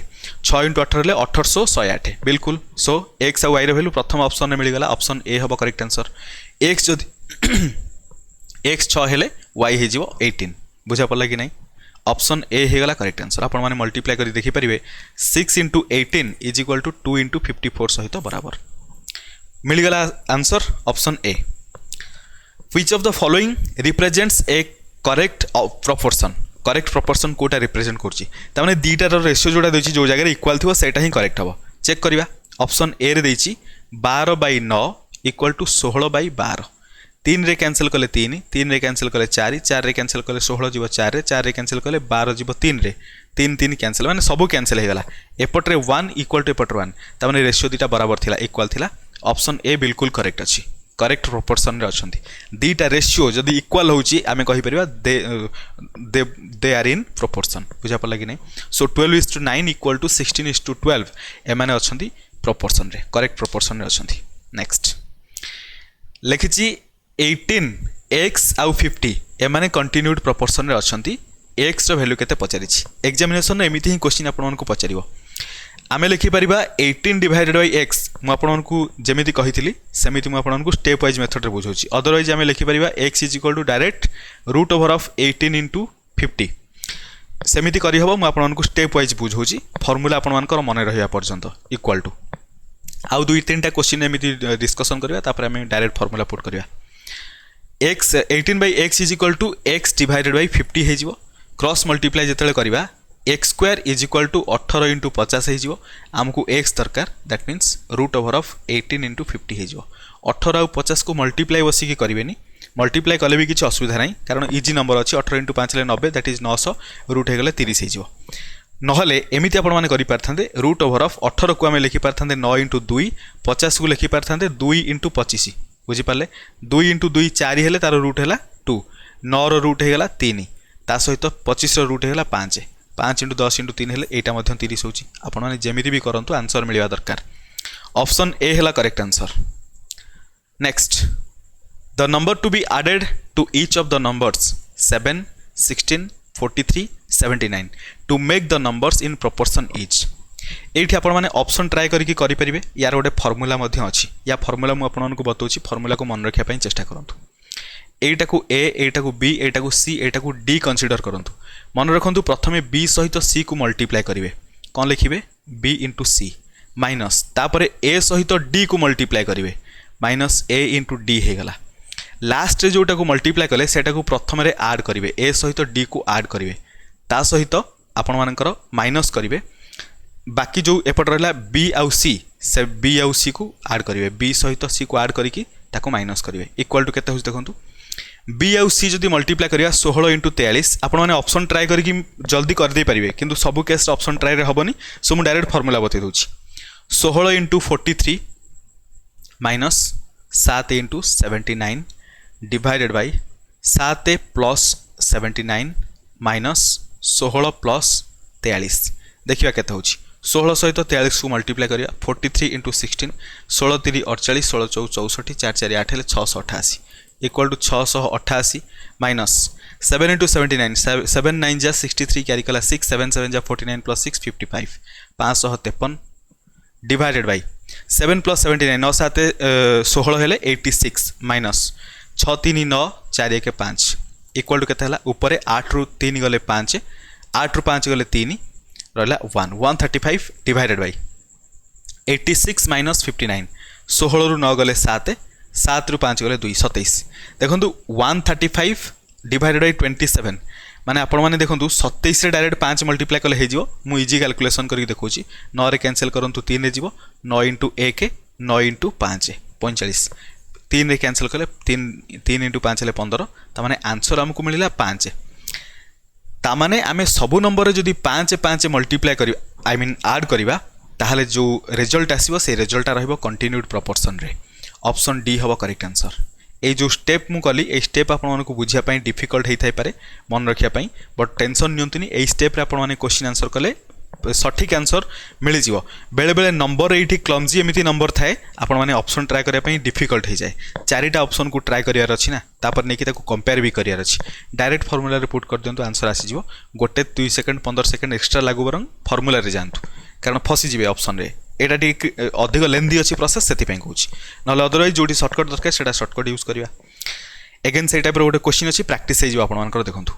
6 into 18 ले 1800 108 बिल्कुल सो x और y रे वैल्यू प्रथम ऑप्शन में मिल गला ऑप्शन ए हबो करेक्ट आंसर x जदि x 6 हेले y हे जिवो 18 बुझा पला कि नहीं ऑप्शन ए हे गला करेक्ट आंसर आपण माने मल्टीप्लाई करी देखि परिबे 6 into 18 is equal to 2 into 54 सहित बराबर मिल गला answer option A which of the following represents a correct proportion कोटा रिप्रेजेंट करछि त माने दीटा रो रेशियो जोडा देछि जो जगह इक्वल थिवो सेटा ही करेक्ट हबो चेक करबा ऑप्शन ए रे देछि 12/9 इक्वल टू 16/12 3 रे कैंसिल कले 3 3 रे कैंसिल कले 4 4 रे कैंसिल कले 16 जीवो 4 रे 4 रे कैंसिल कले 12 जीवो 3 रे 3 3 कैंसिल माने सब कैंसिल हे गला एपट रे 1 इक्वल टू एपट 1 त माने रेशियो दीटा बराबर थिला इक्वल थिला ऑप्शन ए बिल्कुल करेक्ट अछि करेक्ट प्रोपोर्शन रे अछंती दीटा रेशियो जदी इक्वल होची आमे कहि परिबा दे आर इन प्रोपोर्शन बुझा पला कि नहीं सो 12:9 इक्वल टू 16:12 ए माने अछंती प्रोपोर्शन रे करेक्ट प्रोपोर्शन रे अछंती नेक्स्ट लिखिची 18 x आउ 50 ए माने कंटिन्यूड प्रोपोर्शन रे अछंती x रो वैल्यू केते पचारिछि एग्जामिनेशन एमिति ही क्वेश्चन आपन को पचारिबो आमे लिखि परिबा 18 डिवाइडेड बाय x मु आपन को जेमिति कहितली सेमिति मु आपन को स्टेप वाइज मेथड रे बुझौछि अदरवाइज आमे लिखि परिबा x is equal to direct root over of 18 into 50 सेमिति करि हबो मु आपन को स्टेप वाइज बुझौछि फार्मूला आपन मानकर मने रहिया पर्यंत इक्वल टू आउ दुई तीनटा क्वेश्चन एमिति डिस्कशन करबा तापर आमे डायरेक्ट फार्मूला पुट करबा x 18/x is equal to x divided by 50 हे जिवो क्रॉस मल्टीप्लाई जेतले करबा x square is equal to 18 into 50 हे जिवो हमको x दरकार that means root over of 18 into 50 हे जिवो 18 और 50 को मल्टीप्लाई बसी की करिवेनी मल्टीप्लाई कले भी किछि असुविधा नाही कारण इजी नंबर अछि 18 into 5 ले 90 दैट इज 900 रूट हे गले 30 हे जिवो नहले एमिति आपण माने करि पारथांते रूट ओवर ऑफ 18 को हमें लिखि पारथांते 9 into 2 50 को लिखि पारथांते 2 into 25 बुझी पाले 2 into 2 4 हेले तार रूट हैला 2 9 रो रूट हे गला 3 ता सहित 25 रूट होगा 5 5 इंटू 10 इंटू 3 हेले एटा मध्य 30 होची आपण माने जेमिति भी करंतु आंसर मिलवा दरकार ऑप्शन ए हैला correct answer next the number to be added to each of the numbers 7 16 43 79 to make the numbers in proportion each एठी आपण माने ऑप्शन ट्राई करिकि करि परिबे यार गोटे फार्मूला मध्य अछि या फार्मूला मु आपण मानकु बतौछि फार्मूला को मन रखिया पई चेष्टा करंतु एटा को ए एटा को बी एटा को सी एटा को डी कंसीडर करंतु मन रखंतु प्रथमे बी सहित सी को मल्टीप्लाई करिवे कोन लिखिबे बी इंटू सी माइनस तापरे ए सहित डी को मल्टीप्लाई करिवे माइनस ए इंटू डी हे गला लास्ट रे जोटा को मल्टीप्लाई कले सेटा को प्रथम रे ऐड करिवे ए सहित डी को ऐड करिवे ता सहित आपण मानकर माइनस करिवे बाकी जो एपट रहला बी आउ सी से बी आउ सी को ऐड करिवे बी सहित सी को ऐड करिकि ताको माइनस करिवे इक्वल टू केते होस देखंतु बी आउ सी जदि मल्टीप्लाई करिया 16 इंटू 43 आपण माने ऑप्शन ट्राई करिकि जल्दी कर दे परिवे किंतु सब केस ऑप्शन ट्राई रे हबनी सो मु डायरेक्ट फार्मूला बतै दोछि 16 into 43 minus 7 into 79 divided by 7 plus 79 minus 16 plus 43 देखिबा केते होछि 16 सहित 43 को मल्टीप्लाई करिया 43 इंटू 16 16 3 48 16 4 64 4 4 8 हेले 688 इक्वल टू 688 माइनस 7 इंटू 79 7 9 जा 63 कैरी कला 6 7 7 जा 49 प्लस 6 55 553 डिवाइडेड बाय 7 प्लस 79 9 7 16 हेले 86 माइनस 6 3 9 4 1 5 इक्वल टू केते हला ऊपर 8 रु 3 गले 5 8 रु 5 गले 3 रहला 1 135 डिवाइडेड बाय 86 माइनस 59 16 रु 9 गले 7 7 रु 5 गले 2 27 देखंतु 135 डिवाइडेड बाय 27 माने आपण माने देखंतु 27 रे डायरेक्ट 5 मल्टीप्लाई कले हे जिवो मु इजी कैलकुलेशन करके देखौची 9 रे कैंसिल करंतु 3 रे जिवो 9 इंटू 1 9 इंटू 5 45 3 रे कैंसिल कले 3 इंटू 5 ले 15 ता माने आंसर हमकु मिलिला 5 ता माने आमे सबु नंबर रे जदी 5 5 मल्टीप्लाई करी आई मीन ऐड करिवा ताहाले जो रिजल्ट आसीबो से रिजल्ट रहइबो कंटिन्यूड प्रोपोर्शन रे ऑप्शन डी हबो करेक्ट आंसर ए जो स्टेप मु कली ए स्टेप आपण मानको बुझिया पई डिफिकल्ट हेइ थाइ पारे मन रखिया पई बट टेंशन नियंतुनी ए स्टेप रे आपण माने क्वेश्चन आंसर कले सठिक आंसर मिल जिवो बेले बेले नंबर एठी क्लमजी एमिति नंबर थाए आपण माने ऑप्शन ट्राई करिया पई डिफिकल्ट हे जाय चारिटा ऑप्शन को ट्राई करियार अछि ना तापर नेकी ताको कंपेयर भी करियार अछि डायरेक्ट फार्मूला रे पुट कर दियंतु आंसर आसी जिवो गोटे 2 सेकंड 15 सेकंड एक्स्ट्रा लागु बरं फार्मूला रे जानतु कारण फसी जिवे ऑप्शन रे एटा टिक अधिक लेंदी अछि प्रोसेस सेति पई कहूची नले अदरवाइज जोडी शॉर्टकट दरकार सेटा शॉर्टकट यूज करिया अगेन से टाइप रो गोटे क्वेश्चन अछि प्रैक्टिस हे जिवो आपण मानकर देखंतु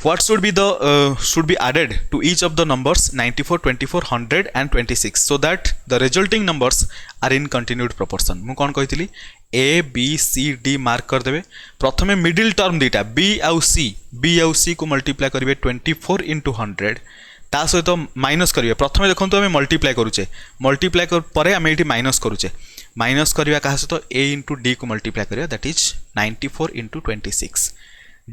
what should be added to each of the numbers 94 24 100 and 26 so that the resulting numbers are in continued proportion मु कोन कहितली a b c d mark कर देबे प्रथमे मिडिल टर्म दीटा b आउ c को मल्टीप्लाई करिवे 24 into 100 ता सहित माइनस करिवे प्रथमे देखंतु हमें मल्टीप्लाई करूचे मल्टीप्लाई कर परे हमें एठी माइनस करूचे माइनस करिवा का सहित a into d को मल्टीप्लाई करिवा दैट इज 94 into 26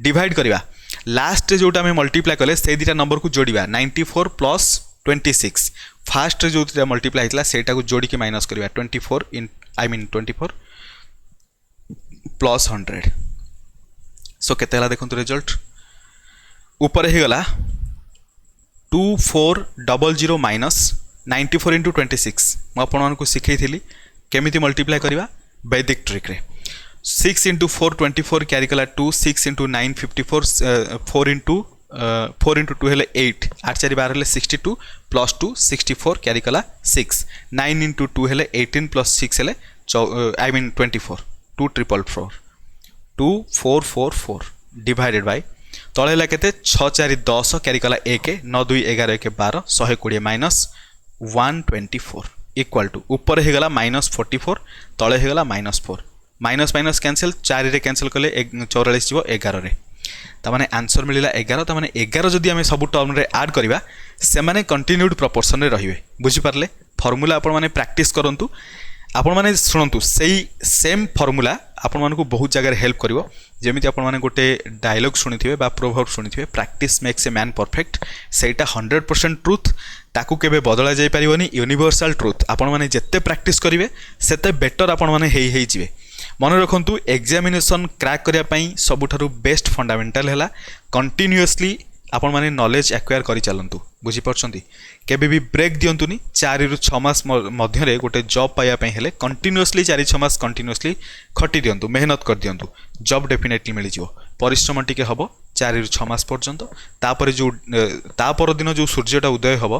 डिवाइड करिवा लास्ट जोटा में मल्टीप्लाई कले से दुटा नंबर को जोड़िबा 94 प्लस 26 फास्ट जो दुटा मल्टीप्लाई हितला सेटा को जोड़ी के माइनस करिबा 24 इन आई मीन 24 प्लस 100 सो केते हला देखंतु रिजल्ट ऊपर हे गला 2400 माइनस 94 into 26 म आपण मानकु सिखैथिली केमिति मल्टीप्लाई करिबा वैदिक ट्रिक रे 6 into 4 24 कैरी कला 2 6 into 9 54 4 into 2 हेले 8 8 4 12 हेले 62 प्लस 2 64 कैरी कला 6 9 into 2 हेले 18 प्लस 6 हेले I mean 24 2 triple 4 2444 divided by तळे हेला केते 6 4 10 कैरी कला 1 9 2 11 1 12 120 माइनस 124 इक्वल टू ऊपर हे गला -44 तळे हे गला -4 माइनस माइनस कैंसिल 4 रे कैंसिल कले 44 जीवो 11 रे ता माने आंसर मिलिला 11 ता माने 11 जदी हमें सब टर्म रे ऐड करबा से माने कंटिन्यूड प्रोपोर्शन रे रहिबे बुझि पारले फार्मूला आपण माने प्रैक्टिस करंतु आपण माने सुनंतु सेही सेम फार्मूला आपण मानको बहुत जगह हेल्प करिवो जेमिति आपण माने गोटे डायलॉग सुनिथिबे बा प्रोवर्ब सुनिथिबे practice makes a man perfect सेटा 100% ट्रुथ ताकू केबे बदला जाय परिवनी यूनिवर्सल ट्रुथ आपण माने जत्ते प्रैक्टिस करिवे सेते बेटर आपण माने हेई जिवे मन रखु एग्जामिनेशन क्रैक करने सबुठारु बेस्ट फंडामेंटल है कंटिन्यूअसली आपण माने नॉलेज एक्वायर करि चलंतु बुझी परछंती केबे भी ब्रेक दियंतुनी 4 रु 6 मास मध्य रे गोटे जॉब पाया पई हेले कंटिन्यूअसली 4-6 मास कंटिन्यूअसली खटी दियंतु मेहनत कर दियंतु जॉब डेफिनेटली मिल जिवो परिश्रम टिके हबो 4 रु 6 मास पर्यंत तापर जो तापर दिन जो सूर्यटा उदय हबो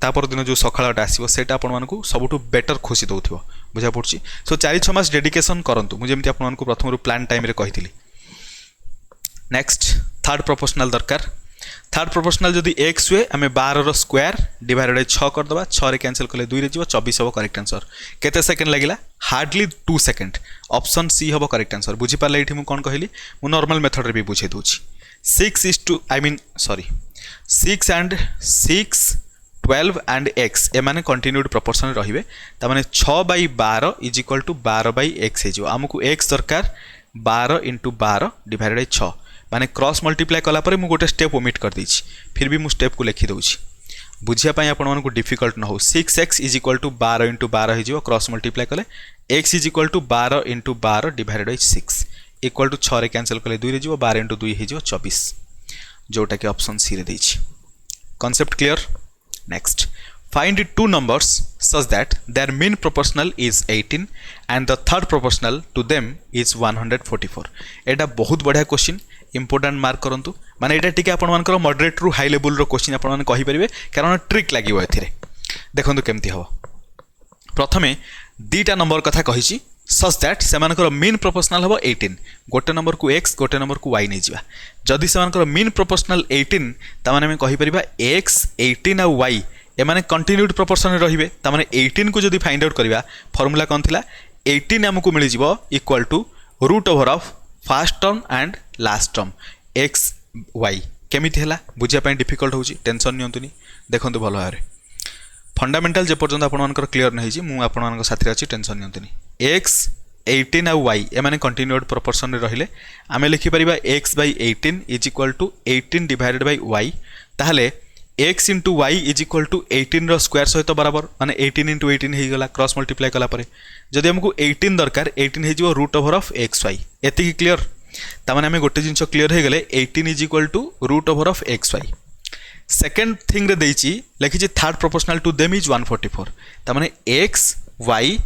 तापर दिन जो सकाळटा आसीबो सेटा आपण मानकु सबुठु बेटर खुशी दउथिबो बुझा पड़छि सो 4-6 मास डेडिकेशन करंतु मु जेमति आपण मानकु प्रथम रु प्लान टाइम रे कहितली नेक्स्ट थर्ड प्रोपोर्शनल दरकार थर्ड प्रोपोर्शनल जदि x हुए आम 12 रो स्क्वायर डिवाइडेड बाय 6 कर दबा 6 रे कैंसिल कले 2 रे जीवो 24 हबो करेक्ट आंसर केते सेकंड लागिला हार्डली 2 सेकंड ऑप्शन सी हबो करेक्ट आंसर बुझी पाले एठी मु कोन कहली मु नॉर्मल मेथड रे भी बुझे दोछि 6 एंड 6 12 एंड x ए माने कंटिन्यूड प्रोपोर्शन रहिबे त माने 6/12 इज इक्वल टू 12/x हे जो हमकु x दरकार 12 * 12 डिवाइडेड बाय 6 माने क्रॉस मल्टीप्लाई कला परे मु गोटे स्टेप ओमिट कर दीछि फिर भी मु स्टेप को लिखि दउछि बुझिया पई आपण मानको डिफिकल्ट न हो 6x इज इक्वल टू 12 * 12 हे जिवो क्रॉस मल्टीप्लाई कले x is equal to 12 * 12 divided by 6 equal to 6 रे कैंसिल कले 2 रे जिवो 12 * 2 हे जिवो 24 जोटा कि ऑप्शन सी रे दैछि concept clear next find two numbers such that their mean proportional is 18 and the third proportional to them is 144 एटा बहुत बढ़िया क्वेश्चन इंपोर्टेंट मार्क करंतु माने एटा टिके आपण मानकर मॉडरेट रु हाई लेवल रो क्वेश्चन आपण माने कहि परिबे कारण ट्रिक लागिवो एथिरे देखंतु केमती हबो प्रथमे दीटा नंबर कथा कहिछि सच दैट सेमानकर मीन प्रोपोर्शनल हबो 18 गोटे नंबर को x गोटे नंबर को y नै जिबा जदि सेमानकर मीन प्रोपोर्शनल 18 त माने हम कहि परिबा x 18 आ y ए माने कंटिन्यूड प्रोपोर्शन रहिबे त माने 18 को जदि फाइंड आउट करबा फार्मूला कोन थिला 18 हमकु मिलि जिवो equal to root over of first term and last term x y केमिति हला बुझिया पई डिफिकल्ट होउची टेंशन नियंतुनी देखंतु भलो हारे फंडामेंटल जे पर्यंत आपण मानकर क्लियर नै हिची मु आपण मानकर साथी अछि टेंशन नियंतुनी x 18 आ y ए माने कंटिन्यूड प्रोपोर्शन रे रहिले आमे लिखि परिबा x/18 is equal to 18 divided by y ताहले x into y is equal to 18 रो स्क्वायर सहित बराबर माने 18 इंटू 18 हे गला क्रॉस मल्टीप्लाई कला परे जदि हमकु 18 दरकार 18 हे जिवो रूट ओवर ऑफ xy एति की क्लियर त माने हमें गोटे जिंस क्लियर हे गले 18 is equal to root over of xy second thing रे देइची लिखि जे third proportional to them is 144 त माने x y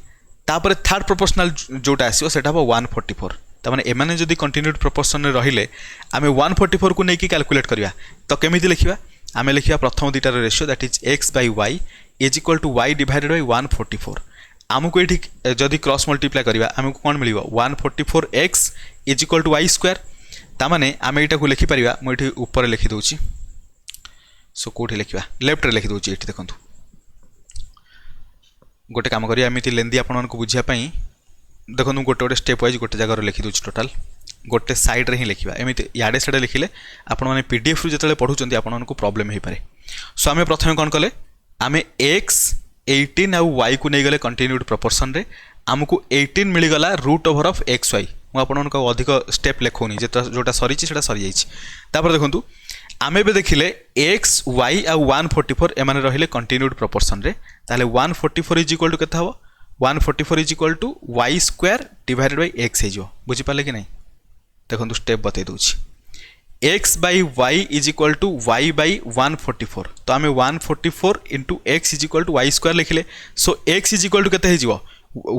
तापर थर्ड प्रोपोर्शनल जोटा आसीओ सेटा हो 144 त माने ए माने जदि कंटिन्यूड प्रोपोर्शन रे रहिले आमे 144 को नै की कैलकुलेट करिया तो केमिति लिखिबा आमे लिखिया प्रथम दुटार ratio that is x/y is equal to y divided by 144 आमको एठी जदि क्रॉस मल्टीप्लाई करिवा आमको कोन मिलिबो 144x is equal to y square ता माने आमे एटा को लिखि परिबा म एठी ऊपर लिखि दोछि सो कोठी लिखिबा लेफ्ट रे लिखि दोछि एठी देखंतु गोटे काम करिया एमिति लेंदी आपन मन को बुझिया पई देखंतु गोटे स्टेप वाइज गोटे जगह रे लिखि दोछि टोटल गोटे साइड रे ही लिखिबा एमिति याडे साइड लिखिले आपण माने पीडीएफ रु जतले पढुचंती आपण मानको प्रॉब्लम हे पारे सो आमे प्रथमे कोन कले आमे x 18 आ y को नै गले कंटिन्यूड प्रोपोर्शन रे हमकु 18 मिली गला रूट ओवर ऑफ xy मु आपण मानको अधिक स्टेप लेखोनी जेता जोटा सरी छि सेटा सरी जाइछि तापर देखंतु आमे बे देखिले x y आ 144 ए माने रहिले कंटिन्यूड प्रोपोर्शन रे ताले 144 इज इक्वल टू केता हबो 144 is equal to y square divided by x हे जो बुझि पाले कि नै देखो स्टेप बते दूची x/y is equal to y/144 तो आमे 144 into x is equal to y square लिखिले so x is equal to केते हे जिवो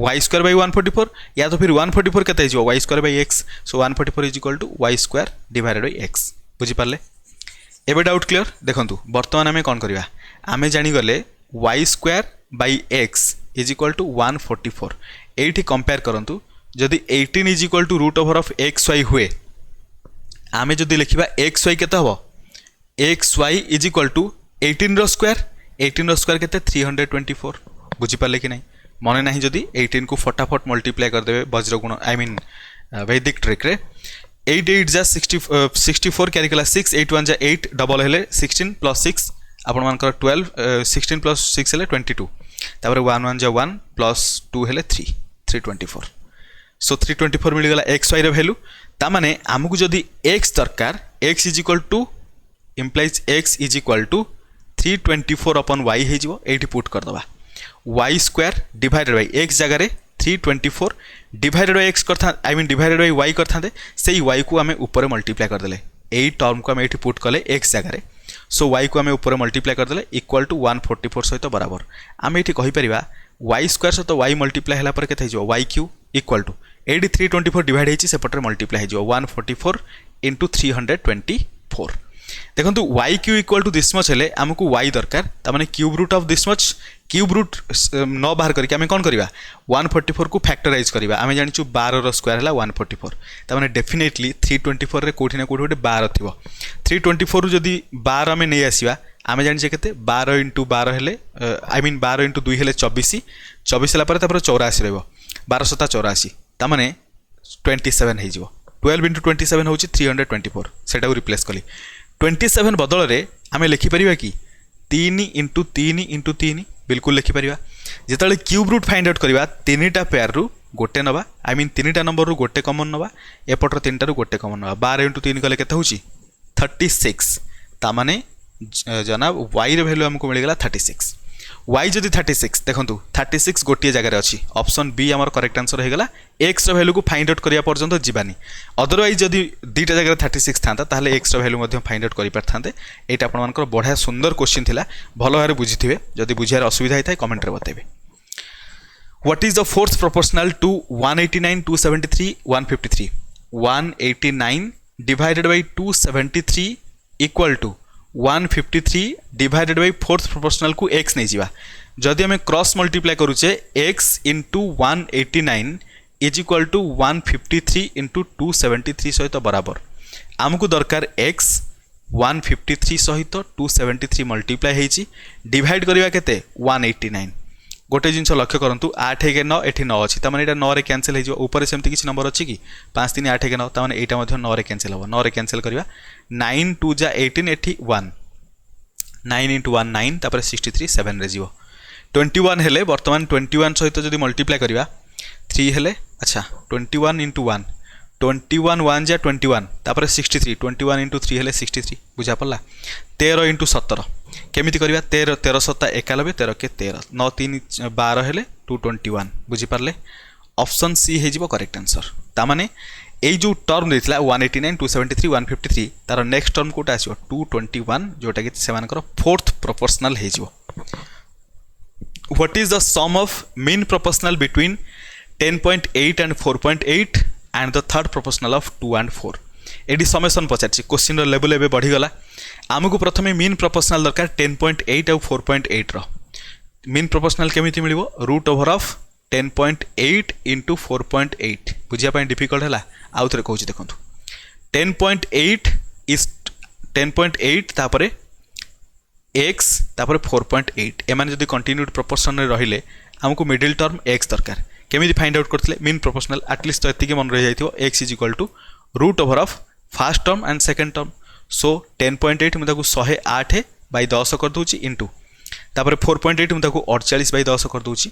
y स्क्वायर बाय 144 या तो फिर 144 केते हे जिवो y square by x so 144 is equal to y square divided by x बुझि पाले एबे डाउट क्लियर देखंतु वर्तमान आमे कोन करिवा आमे जानि गले y square by x is equal to 144 एठी कंपेयर करंतु जदि 18 is equal to root over of xy हुए आमे जदि लिखिबा xy केते हबो xy इज इक्वल टू 18 रो स्क्वायर केते 324 बुझि पाले कि नै मने नाही जदि 18 को फटाफट मल्टीप्लाई कर देबे वज्र गुण आई मीन वैदिक ट्रिक रे 8 8 जा 64 कैरी कला 6 8 1 जा 8 डबल हेले 16 प्लस 6 आपण मानकर 12 16 प्लस 6 हेले 22 तापर 1 1 जा 1 प्लस 2 हेले 3 324 सो 324 मिल गला xy रे वैल्यू ता माने हमकु जदी x दरकार x is equal to implies x is equal to 324 upon y हे जिवो एठी पुट कर दबा y square divided by x जगह रे 324 डिवाइडेड बाय एक्स करता I mean divided by Y करते से वाई को आम ऊपर मल्टीप्लाई करदे यही टर्म को आम ये पुट कले एक्स जगह सो वाई को आम ऊपर मल्टीप्लाई करदे इक्वाल टू 144 सहित बराबर आम ये कहीपर वाई स्क्वायर सहित वाई मल्टीप्लाई है के वाई क्यू इक्वाल टू ये 324 डिवाइड होती सेपटे मल्टीप्लाई हो 144 इंटू 324 देखो Y cube equal to this much है आमको वाई दरकार तामाने cube root of this much cube root न बाहर करके आम कौन करवा 144 को फैक्टराइज करवा आम जानी 12 स्क्वायर है 144 तामाने डेफिनेटली 324 रे कोठी ना कोठी गोटे 12 थी 324 रु जदि 12 आम नहीं आसवा आम जाने के 12 इंटू 12 हेले आई मीन 12 इंटू 2 हेले 24 24 है 84 रही 12 सता 84 तामाने 27 हो 12 इंटू 27 हूँ 324 से रिप्लेस कली 27 बदल में आम लिखिपर कि 3 इंटू 3 इंटू 3 बिल्कुल लिखिपर जिते क्यूब रूट फाइंड आउट करवा 3टा पेयर रु गोटे नवा आई मीन 3टा नंबर रु गोटे कमन नवा एपटर 3टा रु गोटे कमन नवा 12 इंटू 3 कले केते होची 36 तामाने जनाब वाई वैल्यू आमको मिलगला 36 वाई जदि 36 देखो 36 गोटे जगह अच्छी ऑप्शन बी आमर करेक्ट आंसर होगा एक्स वैल्यू को फाइंड आउट करने पर्यंत जीवानी अदरवाइज जदि दुईटा जगह 36 था ताहले एक्स वैल्यू फाइंड आउट कर पारे यहाँ आपर बढ़िया सुंदर क्वेश्चन थिला भल भाव बुझी थे जदि बुझार असुविधा होता है कमेंट बताइए what is the fourth proportional to 189 273 153 189 divided by 273 equal to 153 divided by fourth proportional को एक्स नहीं जावा जदि आम क्रॉस मल्टीप्लाई करुचे x into 189 is equal to 153 into 273 सहित बराबर आमको दरकार एक्स 153 सहित 273 मल्टीप्लाई होती डिवाइड करवा केते 189 गोटे जिन लक्ष्य करूँ 8 के 9 ये 9 अच्छी तमें यहाँ 9 कैनसल होपर सेमती किसी नंबर अच्छी कि 5 3 8 के 9 तमें यहाँ 9 कैनसल हम 9 कैनसल करवा 9 2 जा 18 एटी 1 9 इंटू 1 9 तापर 63 7 रे जीव 21 हेले बर्तमान 21 सहित जब मल्टीप्लाई करवा 3 हेले अच्छा 21 इंटू 1 21 1 जा 21 तापर 63 21 इंटू 3 हेले 63 बुझा पड़ा 13 इंटू 17 केमिति करवा 13 13 सत्ता 91 13 के 13 9 3 12 हेले 221 बुझीपारे ऑप्शन सी हो करेक्ट आंसर तामाने यही जो टर्म देता 189 273 153 तार नेक्स्ट टर्म कोटा आसो 221 जोटा कि सेमानकर फोर्थ प्रोपोर्शनल हो what is the sum of mean proportional between 10.8 and 4.8 and the third proportional of 2 and 4 ये समेसन पचार क्वेश्चन लेवल एवं बढ़ीगला आमको प्रथम मीन प्रोपोर्शनल दरकार 10.8 और 4.8 रो मीन प्रोपोर्शनल केमिति मिलिबो रूट ओवर ऑफ 10.8 इंटू 4.8 बुझापी डिफिकल्ट है आउ थे कहूँ देखो 10.8 इज 10.8 तापर एक्स तापर 4.8 एम जब कंटिन्यूड प्रोपोर्शन रहिले आमको मिडिल टर्म एक्स दरकार केमी फाइंड आउट करते मीन प्रोपोर्शनल एटलिस्ट तो ये मन रही जाइए x is equal to root over of first term and second term so 10.8 मुझे 108 बाई 10 कर दूची इंटू तापर 4.8 मुझे 48 बाई 10 कर दूची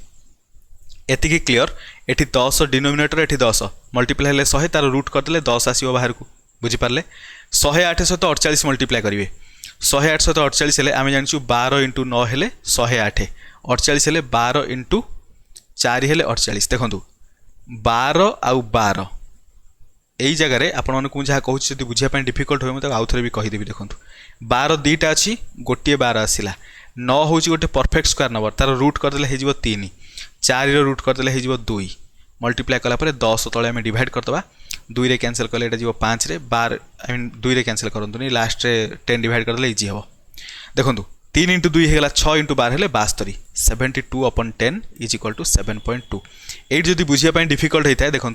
एतिकी क्लियर एटी 10 डिनोमिनेटर एटी 10 मल्टीप्लाई हेले 100 तार रूट करदे 10 आसो बाहर को बुझीपारे 108 सहित 48 मल्टीप्लाई करेंगे 108 सहित 48 हेले आम जानी 12 इंटू 9 हेले 108 48 हेले 12 इंटू 4 हेले 48 देखो 12 आउ 12 यही जगह आपण को जहाँ कहूँ बुझापी डिफिकल्ट हो आउ थे भी कहीदेवी देखो 12 दुईटा अच्छी गोटे 12 आसला 9 हूँ गोटे परफेक्ट स्क्वायर नंबर तार रूट करदे हो 3 4 रूट करदे हो 2 मल्टीप्लाई कलापर 10 तले आम डिवाइड करदे 2 रे कैंसल कले ये 5 रे 12 आई मीन 2 रे कैंसल करतुनी लास्ट रे 10 डिवाइड करदे इजी हम देखो 3 इंटू 2 होगा 6 इंटू 12 हेले 72 72 अपन 10 इज इक्वल टू 7.2 ये जब बुझापी डिफिकल्ट होता है देखो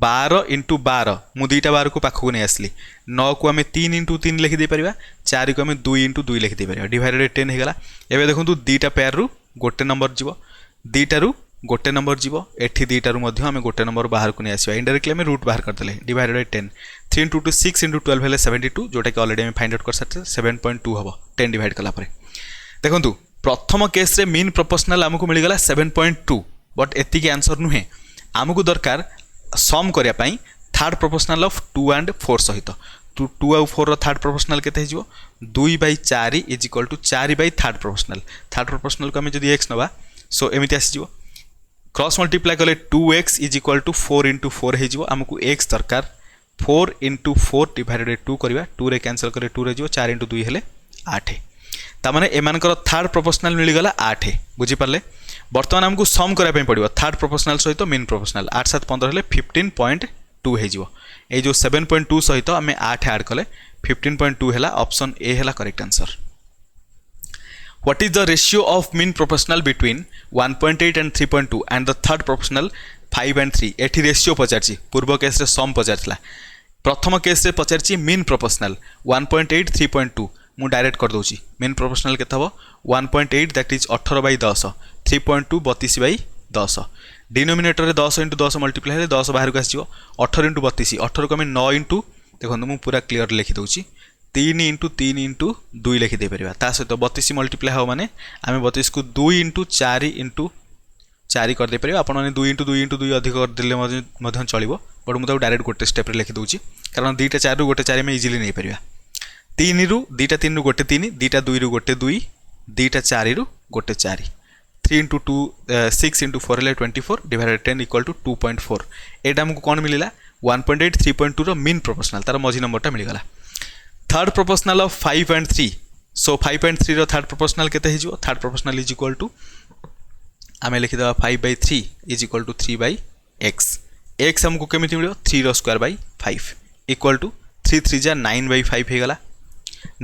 12 इंटू 12 मु 2टा 12 को पाखक नहीं आसली 9 को आम 3 इंटू 3 लिखिदे पार 4 को आम 2 इंटू 2 लिखिदे पार डिवाइडेड 10 होगा एवं देखो 2टा पेयर रु गोटे नंबर जीव 2टा रु गोटे नंबर जीव एठी 2टा रु आम गोटे नंबर बाहर को नहीं आसवा इनडायरेक्टली आम रूट बाहर करदे डिवाइडेड बाय 10 3 इंटू 2 6 इंटू 12 हेले 72 जोटा कि ऑलरेडी आम फाइंड आउट कर सारे 7.2 हम 10 डिवाइड कलापर देखो प्रथम केस रे मीन प्रोपोर्शनल आमको मिलगला 7.2 बट एतिकी आंसर नुहे आमको दरकार सम करने थर्ड प्रोपोर्शनल ऑफ 2 एंड 4 सहित 2 आउ 4 थर्ड प्रोपोर्शनल केते हो 2/4 is equal to 4 by third proportional को आम जब एक्स नवा सो एमती आसीज क्रॉस मल्टीप्लाई कले 2x is equal to 4 into 4 हो आमको x दरकार 4 इंटू 4 डिवाइडेड बाय 2 करवा 2 रे कैंसल करे 2 रे 4 इंटू 2 हेले 8 तामाने एमानकर थर्ड प्रोपोर्शनल मिलगला 8 बुझीपारे बर्तमान आमको सम करने पड़ो थर्ड प्रोपोर्शनल सहित मेन प्रोपोर्शनल 8 7 15 हेले 15.2 हो ये जो 7.2 सहित आम 8 ऐड कले 15.2 है ऑप्शन ए है correct answer What is the ratio of mean proportional between 1.8 and 3.2 and the third proportional 5 and 3 एठी रेशियो पचारची पूर्व केस रे सम पचारला प्रथम केस रे पचारची मीन प्रोपोर्शनल 1.8 3.2 मु डायरेक्ट कर दोची मीन प्रोपोर्शनल केते हबो 1.8 दैट इज 18/10 3.2 32/10 डिनोमिनेटर रे 10 * 10 मल्टीप्लाई हेले 10 बाहर को आसीबो 18 * 32 18 को हम 9 इंटू देखो मु पूरा क्लियर लिखि दोची 3 इंटू 3 इंटू 2 लिखिदे पार ता सहित 32 मल्टीप्लाई हो माने आम 32 को 2 इंटू 4 करदे पार आप 2 इंटू 2 इंटू 2 अधिक करदे चलो बट मुझे डायरेक्ट गोटे स्टेप लिखि दूची कारण 2टा 4 रु गोटे 4 में इजिली नहीं पार 3 रु 2टा 3 रु गोटे 3 2टा 2 रु गोटे 2 2टा 4 रु गोटे 4 3 इंटू 2 6 इंटू 4 है 24 डिवाइडेड 10 इक्वल टू 2.4 एटा हमको कौन मिलला 1.8 3.2 रो मीन प्रोपोर्शनल तार मझी नंबरटा मिलगला third proportional of 5 and 3 so 5 and 3 रो थर्ड प्रोपोर्शनल केते हिजो third proportional is equal to आमे लिखि दबा 5/3 is equal to 3/x x हमको केमिति मिलियो 3 रो स्क्वायर बाय 5 इक्वल टू 3 3 जा 9/5 हे गला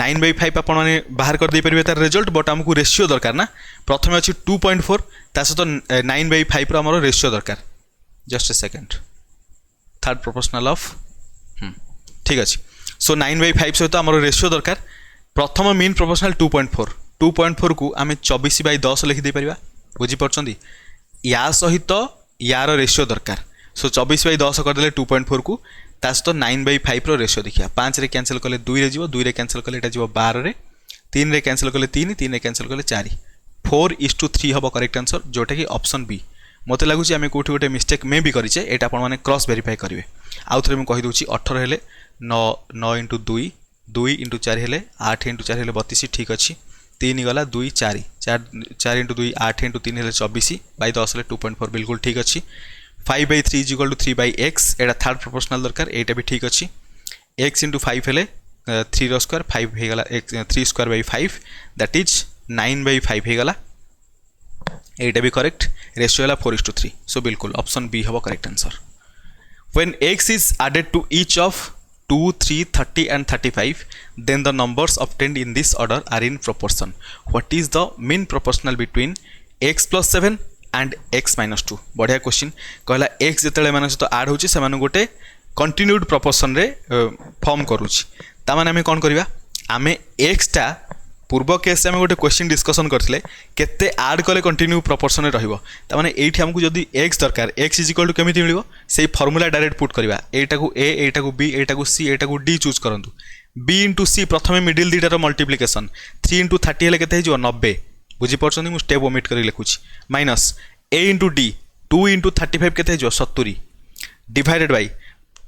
9/5 आपण माने बाहर कर दे परिबे तार रिजल्ट बट हमको रेशियो दरकार ना प्रथमे अछि 2.4 ता सहित 9/5 रो हमरो रेशियो दरकार just a second third proportional of ठीक अछि सो 9/5 सहित आम रेशियो दरकार प्रथम मीन प्रोपोर्शनल 2.4 को आम 24/10 लिखिदे पार बुझीपार या सहित यार रेशियो दरकार सो 24/10 करदे 2.4 को ता सहित 9/5 रो रेशियो देखिया 5 रे कैंसल कले 2 रे जीवो 2 रे कैंसल कले एटा जीवो 12 रे 3 रे कैंसल कले 3 3 रे कैंसल कले 4 4:3 हबो करेक्ट आंसर जोटा कि ऑप्शन बी मते लागुची आमे कोठी गोटे मिस्टेक मे भी करिचे एटा आपण माने क्रॉस वेरीफाई करिवे आउ थरे म कहि दोची 18 हेले 9 इंटू 2 2 इंटू 4 हेले 8 इंटू 4 हेले 32 ठीक अच्छी 3 गला 2 4 4 इंटू 2 8 इंटू 3 हेले 24/10 हेले 2.4 बिल्कुल ठीक अच्छी 5/3 is equal to 3/x Etah third proportional दरकार एटा भी ठीक अच्छी x इंटू 5 हेले 3 रो स्क्वायर 5 हे गला 3 स्क्वायर बाय 5 दैट इज 9/5 हे गला एटा भी करेक्ट रेशियो है 4:3 सो बिल्कुल ऑप्शन बी हबो correct answer when x is added to each of 2 3 30 and 35 then the numbers obtained in this order are in proportion what is the mean proportional between x plus 7 and x minus 2 बढ़िया क्वेश्चन कहला x जेतले माने सहित ऐड होची से माने गोटे कंटिन्यूड प्रोपोर्शन रे फॉर्म करूची ता माने हम कोन करबा आमे x टा पूर्व केस में गोटे क्वेश्चन डिस्कसन करथिले केते ऐड कले कंटिन्यू प्रोपोर्शन रे रहइबो त माने एठी हमकु जदी x दरकार x इज इक्वल टू केमिति मिलिबो सेही फार्मूला डायरेक्ट पुट करबा एटा को a एटा को b एटा को c एटा को d चूज करंतु b इंटू c प्रथमे मिडिल दीटा रो मल्टीप्लिकेशन 3 इंटू 30 हेले केते हिजो 90 बुझी परछनी मु स्टेप ओमिट करी लिखुची minus a into d 2 into 35 केते हिजो 70 डिवाइडेड बाय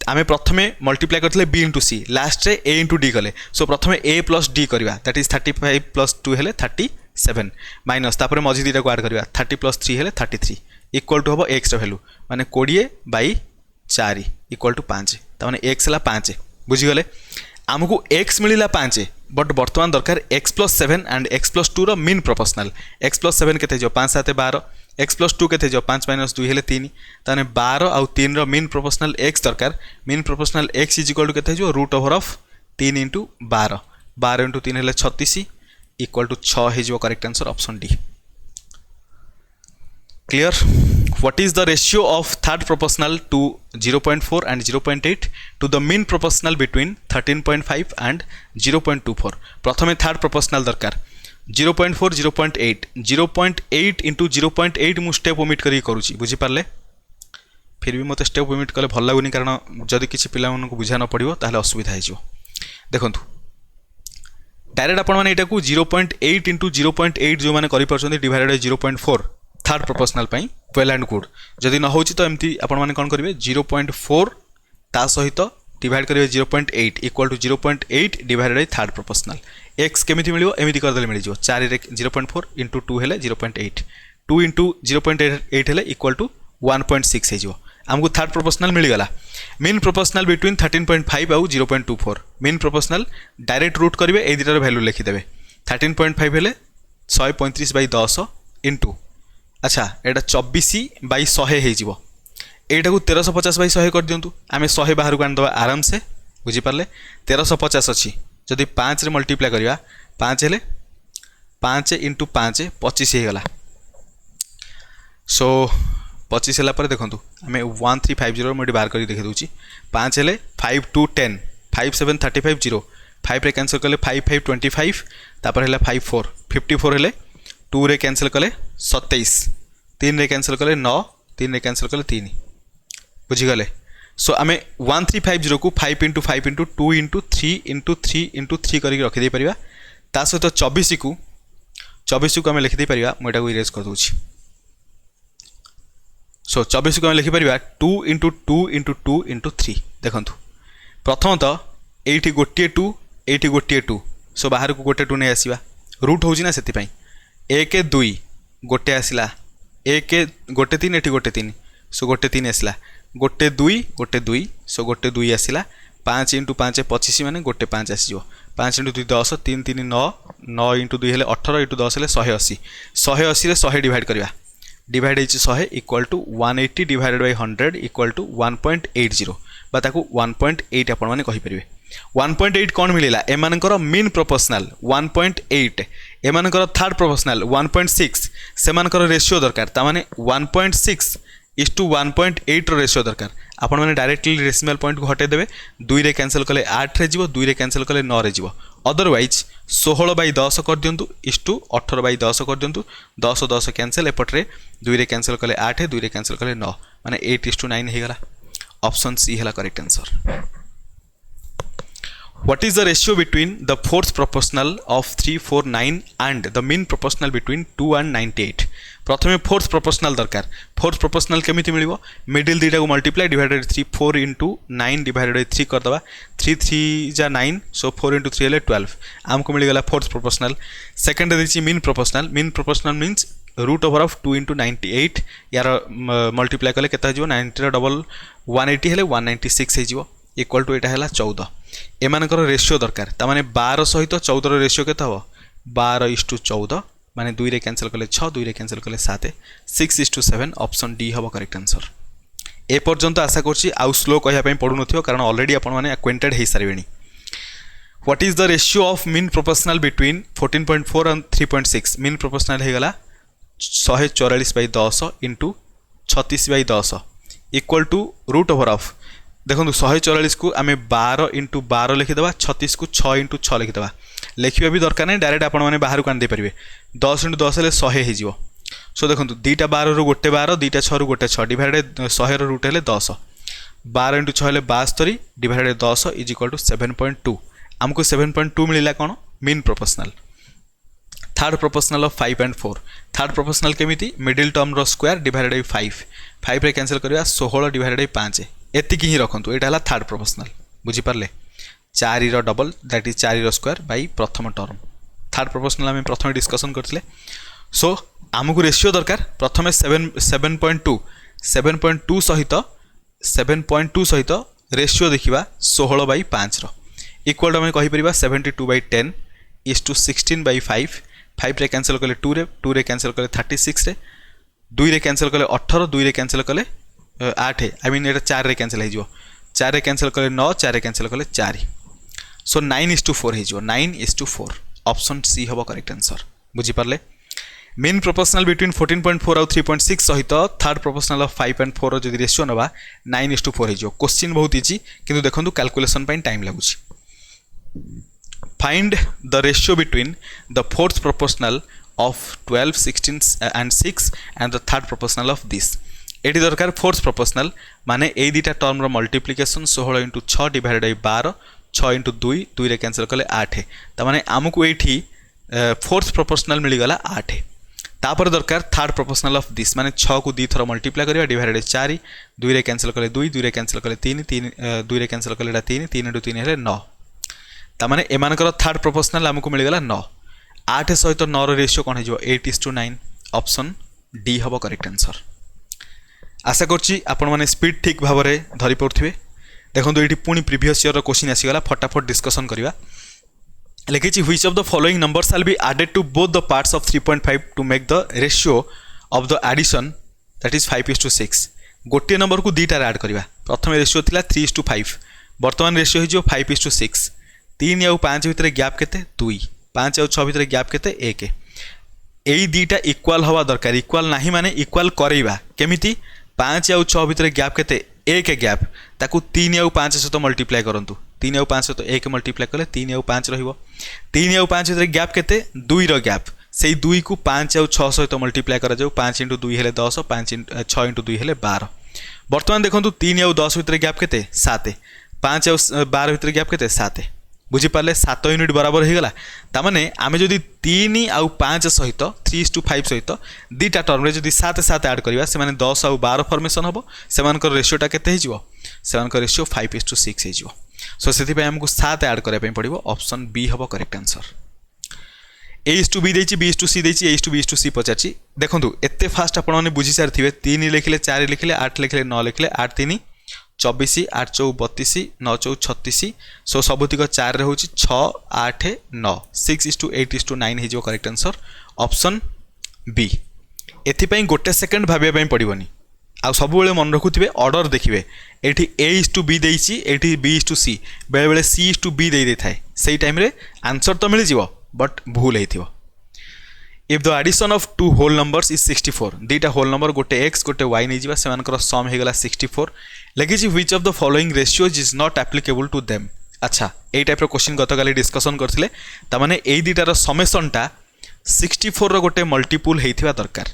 आमे प्रथमे मल्टीप्लाई करथिले b इंटू c लास्ट रे a इंटू d कले सो प्रथमे a प्लस d करबा दैट इज 35 प्लस 2 हेले 37 माइनस तापर मझी दीटा को ऐड करबा 30 प्लस 3 हेले 33 इक्वल टू हबो x रो वैल्यू माने 20/4 इक्वल टू 5 त माने x हला 5 बुझी गले हमकु x मिलिला 5 बट वर्तमान दरकार x plus 7 and x plus 2 रो मीन प्रोपोर्शनल x प्लस 7 केते जो 5 7 12 x प्लस 2 केते जो 5 माइनस 2 हेले 3 ताने 12 आउ 3 रो मीन प्रोपोर्शनल x दरकार mean proportional x is equal to केते जो root over of 3 into 12 12 into 3 हेले 36 इक्वल टू 6 हे जो correct answer option D clear what is the ratio of third proportional to 0.4 and 0.8 to the mean proportional between 13.5 and 0.24 प्रथमे थर्ड प्रोपोर्शनल दरकार 0.4 0.8 0.8 इंटू 0.8 मु स्टेप ओमिट करी करूची बुझी पारले फिर भी मते स्टेप ओमिट कले भल लागुनी कारण जदि किछि पिला मन को बुझा न पड़िबो ताले असुविधा हिजो देखंतु डायरेक्ट आपण माने एटा को 0.8 इंटू 0.8 जो माने करि परछन डिवाइडेड बाय 0.4 थर्ड प्रोपोर्शनल पई वेल एंड गुड जदि न होची तो एमती आपण माने कोन करिवे 0.4 ता सहित डिवाइड करिवे 0.8 equal to 0.8 divided by third proportional x केमिति मिलियो एमिति कर देले मिलि जो 4 रे 0.4 इंटू 2 हेले 0.8 2 इंटू 0.8 हेले इक्वल टू 1.6 हो आमको थर्ड प्रोपोर्शनल मिलगला मीन प्रोपोर्शनल बिटवीन 13.5 आउ 0.24 मीन प्रोपोर्शनल डायरेक्ट रूट करेंगे ए दुटार भैल्यू लिखिदेवे 13.5 हेले 135/10 इंटू अच्छा एटा 24/100 हो एटा को 1350/100 कर दिंतु आम 100 बाहर को आनीदे आराम से बुझीपारे 1350 अच्छी जदि 5 रे मल्टीप्लाई करवा 5 हेले 5 इंटू 5 25 होगला सो 25 है देखो आम 1350 मुझे बाहर कर देखी दूसरी 5 हेले 5 2 10 5 7 35 0 5 रे कैंसल कले 5 5 25 तापर है 5 4 54 हेले 2 रे कैंसल कले 27 3 रे कैंसल कले 9 3 रे कैंसल कले 3 बुझीगले सो आम 1350 को 5 into 5 into 2 into 3 into 3 into 3 करके रखिदे पारिबा ता सहित 24 को आम लिखिदे पारिबा मुझे इरेज कर दूची सो 24 को आम लिखिपर 2 इंटू 2 इंटू 2 इंटू 3 देखूँ प्रथम तो ये गोटे 2 ये गोटे 2 सो बाहर को गोटे 2 नहीं आसवा रूट हो ना से 1 2 गोटे आसला 1 गोटे 3 ये गोटे 3 सो गोटे 3 आसला गोटे 2 सो गोटे 2 आसला 5 इंटू 5 25 माने गोटे 5 आसो 5 इंटू 2 10 3 3 9 9 इंटू 2 हेले 18 इंटू 10 हेले 180 180 रे 100 डिवाइड करवा डिवाइड होइछि 100 equal to 180 divided by 100 equal to 1.80 बा ताकू 1.8 आपण माने कहि परिबे 1.8 कोन मिलिला एमानकर मीन प्रोपोर्शनल 1.8 एमानकर थर्ड प्रोपोर्शनल 1.6 सेमानकर रेशियो दरकार ता माने 1.6 इज टू 1.8 रो रेशियो दरकार आपण माने डायरेक्टली डेसिमल पॉइंट को हटे देबे 2 रे कैंसिल कले 8 रे जीवो 2 रे कैंसिल कले 9 रे जीवो अदरवाइज 16/10 कर दिंतु इज टू 18/10 कर दिंतु 10 10 कैंसिल एपटे 2 रे कैंसिल कले 8 2 रे कैंसिल कले 9 माने 8:9 हो गला ऑप्शन सी है correct answer What is the ratio between the fourth proportional of 3 4 9 and the mean proportional between 2 and 98 प्रथमे फोर्थ प्रोपोर्शनल दरकार फोर्थ प्रोपोर्शनल केमिति मिलिबो मिडिल दुईटा को multiply divided 3 4 into 9 divided by 3 कर दबा 3 3 जा 9 सो 4 इंटू 3 हेले 12 आमको मिल गला फोर्थ प्रोपोर्शनल सेकंड देछि mean proportional means root over of 2 into 98 यार मल्टीप्लाई कले केता जिवो 90 रो डबल 180 हेले 196 हे जिवो equal to Etah Hella 14 एमानकर ratio दरकार ता माने 12 सहित 14 रो रेशियो केता हो 12:14 माने 2 रे कैंसिल कले 6 2 रे कैंसिल कले 7 6:7 ऑप्शन डी हबो करेक्ट आंसर ए पर्यंत आशा करछि आउ स्लो कहिया पई पढु नथियो कारण ऑलरेडी आपण माने एक्वेंटेड हे सारिबेनी what is the ratio of mean proportional between 14.4 and 3.6 mean proportional हे गला 144/10 into 36/10 equal to root over of देखो 144 को आम 12 इंटू 12 लिखिदेवा 36 को 6 इंटू 6 लिखिदेवा लिखा भी दरकार नहीं डायरेक्ट आपण मैंने बाहर को आनी पारे 10 इंटू 10 हेल्ले 100 हो सो देखो 2टा 12 रू गोटे 12 2टा 6 रू गोटे 6 डिवाइडेड 100 रूट हेल्ले 10 12 इंटू 6 हेल्ले 72 डिवाइडेड 10 इज इक्वल टू 7.2 आमको 7.2 मिलला कौन mean proportional third proportional of 5 and 4 third proportional केमिति मिडिल टर्म रो स्क्वायर डिवाइडेड बाय 5 रे कैंसिल करबा 16 डिवाइडेड बाय 5 एतिकी ही रखंतु एटा हला थर्ड प्रोपोर्शनल बुझी पारले 4 रो डबल दैट इज 4 रो स्क्वायर बाय प्रथम टर्म थर्ड प्रोपोर्शनल हम प्रथम डिस्कशन करथिले सो आमको रेशियो दरकार प्रथमे 7.2 सहित रेशियो देखिबा 16/5 रो इक्वल हम कहि परिबा 72/10 इज टू 16/5 5 रे कैंसिल कले 2 रे कैंसिल कले 36 रे 2 रे कैंसिल कले 18 2 रे कैंसिल कले 8 आई मीन ये 4 रे कैंसिल हो 4 रे कैंसिल कले 9 4 रे कैंसिल कले 4 सो 9:4 हो 9:4 ऑप्शन सी हम करेक्ट आंसर बुझी पारले मीन प्रोपोर्शनल बिटवीन 14.4 और 3.6 सहित थर्ड प्रोपोर्शनल ऑफ 5 एंड 4 जो रेशियो नबा 9:4 हो क्वेश्चन बहुत इजी किंतु देखंतु कैलकुलेशन पई टाइम लागुची find the ratio between the fourth proportional of 12 16 and 6 and the third proportional of this एटी दरकार फोर्थ प्रोपोर्शनल माने ए दुटा टर्म रो multiplication 16 into 6 divided by 12 6 into 2 2 रे कैंसिल कले 8 ता माने आमको एठी फोर्थ प्रोपोर्शनल मिल गला 8 तापर दरकार थर्ड प्रोपोर्शनल ऑफ दिस माने 6 को 2 थरा मल्टीप्लाई करिया डिवाइडेड 4 2 रे कैंसिल कले 2 2 रे कैंसिल कले 3 3 2 रे कैंसिल कले 3 3 इंटू 3 हेले 9 ता माने एमानकर थर्ड प्रोपोर्शनल आमको मिल गला 9 8 सहित 9 रो रेशियो कोन हे जो 8:9 ऑप्शन डी हम करेक्ट आंसर। आशा करछि आपण माने स्पीड ठीक भाव में धरी पड़ुथिबे। देखो ये पुणी प्रीवियस ईयर क्वेश्चन आसीगला फटाफट डिस्कसन करवा। लिखी which of the following numbers all be added to both the parts of 3.5 to make the ratio of the addition that is 5:6। गोटे नंबर को दुईटार ऐड करवा। प्रथम रेशियो थिला 3:5, बर्तमान रेशियो हो 5:6। 3 आउ 5 भितर गैप केते 2, 5 आउ 6 भितर गैप केते 1। यही दुईटा इक्वाल हवा दरकार। इक्वाल नहीं माने इक्वाल करवा केमिति? 5 आउ 6 भितर गैप केते 1 गैप, ताकू 3 आउ 5 सहित मल्टीप्लाई करंतु। 3 आउ 5 सहित 1 मल्टीप्लाई कले 3 आउ 5 रहिबो। 3 आउ 5 भितर गैप केते 2 रो गैप, सेई 2 को 5 आउ 6 सहित मल्टीप्लाई करा जाऊ। 5 × 2 हेले 10, 6 × 2 हेले 12। बर्तमान देखंतु 3 आउ 10 भितर गैप केते 7, 5 आउ 12 भितर गैप केते 7। बुझी पारे 7 यूनिट बराबर हो गला। तामाने आमे जदि 3 आउ 5 सहित 3:5 सहित दुईटा टर्म रे जदि 7 7 ऐड करबा, से माने 10 आउ 12 फॉर्मेशन हबो। सेमानकर रेशियोटा केते हिजिवो? सेमानकर रेशियो 5:6 हिजिवो। सो सेति पय हमकु 7 ऐड करबा पय पड़िबो। ऑप्शन बी हबो करेक्ट आंसर। A:B देछि, B:C देछि, A:B:C पचाछि। देखंतु एते फास्ट आपण माने बुझी सारथिबे। 3 लिखले, 4 लिखले, 8 लिखले, 9 लिखले, 8 3 24, 8 4 32, 9 4 36। सो सबुतिक 4 रे होछि 6 8 9, 6:8:9 हिजो करेक्ट आंसर। Option B. एथि पय गोटे सेकंड भाबिया पय पड़िबोनी। आ सब बेले मन रखुथिबे ऑर्डर देखिबे। एठी A:B देछि, एठी B:C, बेले बेले C:B दे दे थाए। सेही टाइम रे आंसर तो मिल जिवो बट भूल हेथिबो। If the addition of two whole numbers is 64, दुईटा होल नंबर गोटे x गोटे y नहीं जिबा, सेमानकर सम हे गला 64। लिखिछि which of the following ratios is not applicable to them. अच्छा, एई टाइप रो क्वेश्चन गतकाली डिस्कशन करथिले। त माने एई दुईटार समेशनटा 64 रो गोटे मल्टीपुल हेथिबा दरकार।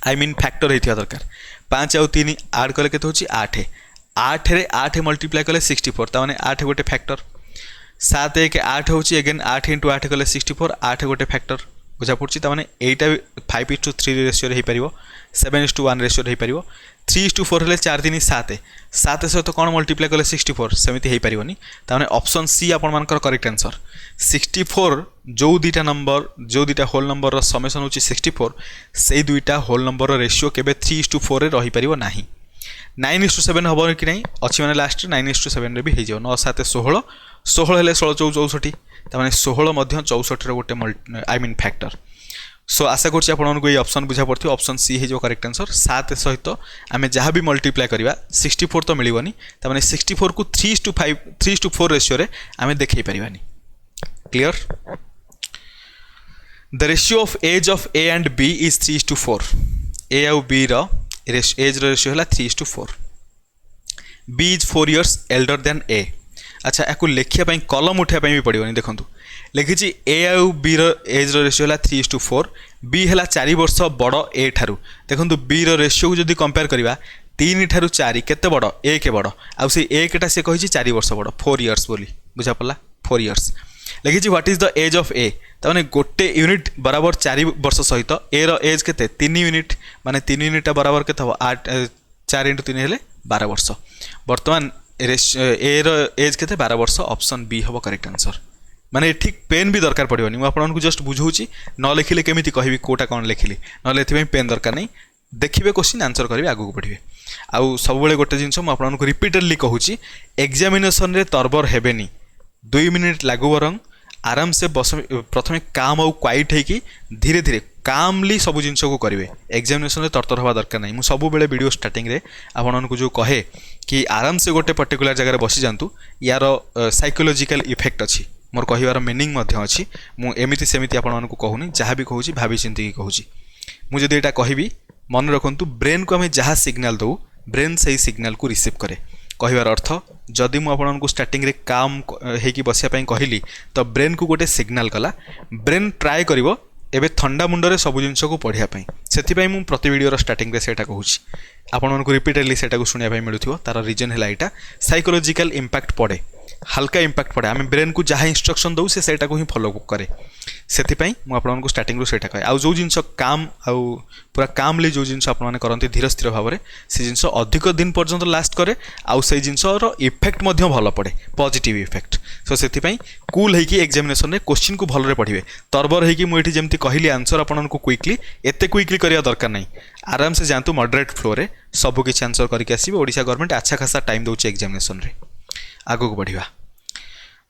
आई मीन फैक्टर हेथिबा दरकार। 5 आउ 3 ऐड कले केते होछि 8, 8 रे 8 मल्टीप्लाई कले 64, त माने 8 गोटे फैक्टर। 7 1 8 होछि, अगेन 8 × 8 कले 64, 8 गोटे फैक्टर। बुझा पड़छि। त माने एटा 5:3 रेशियो रे हे परिबो, 7:1 रेशियो रे हे परिबो। 3:4 हेले 4 3 7, 7 सहित कोन मल्टीप्लाई कले 64, सेमिति हे परिबोनी। त माने ऑप्शन सी आपण मानकर करेक्ट आंसर। 64 जो दुईटा नंबर, जो दुईटा होल नंबर रो समेशन होछि 64, सेई दुईटा होल नंबर रो रेशियो केबे 3:4 रे रही परिबो नाही। 9:7 हबो कि नहीं अछि माने लास्ट 9:7 रे भी हे जाओ। 9 7 16, 16 हेले 16 4 64, त माने 16 मध्य 64 रो गोटे आई मीन फैक्टर। सो आशा करछि आपण को ये ऑप्शन बुझा पड़थि। ऑप्शन सी हे जो करेक्ट आंसर। 7 सहित आमे जहाँ भी मल्टीप्लाई करबा 64 तो मिलिबोनी, त माने 64 को 3:4 रेशियो रे आमे देखै परिबानी। Clear? The ratio of age of A and B is 3:4। A आउ बी रो एज रो रेशियो हला 3:4। B is 4 years elder than A. अच्छा, याकू लेखिया पई कलम उठिया पई भी पड़िबोनी। देखंतु लिखिछि ए आउ बी रो एज रो रेशियो हला 3:4, बी हला 4 वर्ष बड़ ए ठारू। देखंतु बी रो रेशियो को जदी कंपेयर करिवा 3 ठारू 4 केते बड़? 1 बड़। आ से 1 टा से कहिछि 4 वर्ष बड़, 4 इयर्स बोली। बुझा पड़ला? 4 इयर्स। लिखिछि what is the age of A. त माने गोटे यूनिट बराबर 4 वर्ष सहित ए रो एज केते 3 यूनिट, माने 3 यूनिट बराबर केते हो 8 4 × 3 हेले 12 वर्ष। वर्तमान ए रो एज केते 12 वर्ष। ऑप्शन बी हबो करेक्ट आंसर। माने ठीक पेन भी दरकार पड़िबोनी। मु आपन को जस्ट बुझौछि, न लिखिले केमिति कहबी कोटा कोन लिखिली, न एथि पई पेन दरकार नै। देखिबे क्वेश्चन आंसर करिवे, आगु बढ़िबे। आउ सब बेले गोटे जिंस मु आपन को रिपीटेडली कहूछि, एग्जामिनेशन रे तरबर हेबेनी। 2 मिनिट लागू बरंग आराम से बस, प्रथमे काम आउ क्वाइट है कि धीरे धीरे कामली सब जिन को करेंगे। एग्जामिनेशन में तरतर हवा दरकार नहीं। मुझे सब बेले वीडियो स्टार्टिंग रे आपण को जो कहे कि आराम से गोटे पर्टिकुलर जगह बसी जातु, यार साइकोलॉजिकल इफेक्ट अच्छी, मोर कहिबार मीनिंग अच्छी। मुझे सेमती आपण को कहूनी, जहाँ भी कहूँ भाभी चिंती कहूँ। मुझे यहाँ कहबी मन रखु, ब्रेन को आम जहाँ सिग्नाल दऊ, ब्रेन से ही सिग्नाल को रिसीव करे। कहबार अर्थ, जदि मुझे स्टार्टिंग रे काम होगी बसापी कहली तो ब्रेन को गोटे सिग्नाल कला, ब्रेन ट्राए करिवो एबे ठंडा मुंडरे सब जिन को पढ़ापी। से मुझे प्रति वीडियो स्टार्टिंग रे सेटा कहूँ, आपण को रिपीटेडली सेटा को सुनिया मिलुथिबो। तार रीजन है यहाँ साइकोलॉजिकल इंपैक्ट पड़े। हल्का इंपैक्ट पड़े आम ब्रेन को जहाँ इंस्ट्रक्शन दौ से को ही फॉलो करे से मुझे स्टार्टिंग रू सेटा कहे आउ जो जिन काम आउ पूरा कामली जो जिन आपने करते धीर स्थिर भाव में से जिन अधिक दिन पर्यंत लास्ट करे आउ से जिनसर इफेक्ट भल पड़े पॉजिटिव इफेक्ट सो से कूल होगी एग्जामिनेशन में क्वेश्चन को भलरे पढ़े तरबर होगी मुझे जमी कहली आंसर आपको क्विकली एत क्विकली करवा दरकार नहीं आराम से जातु मॉडरेट फ्लो रे सबू किसी आंसर करके आसबे ओडिशा गवर्नमेंट अच्छा खासा टाइम दूसरे एग्जामिनेशन रे आगो को बढ़िया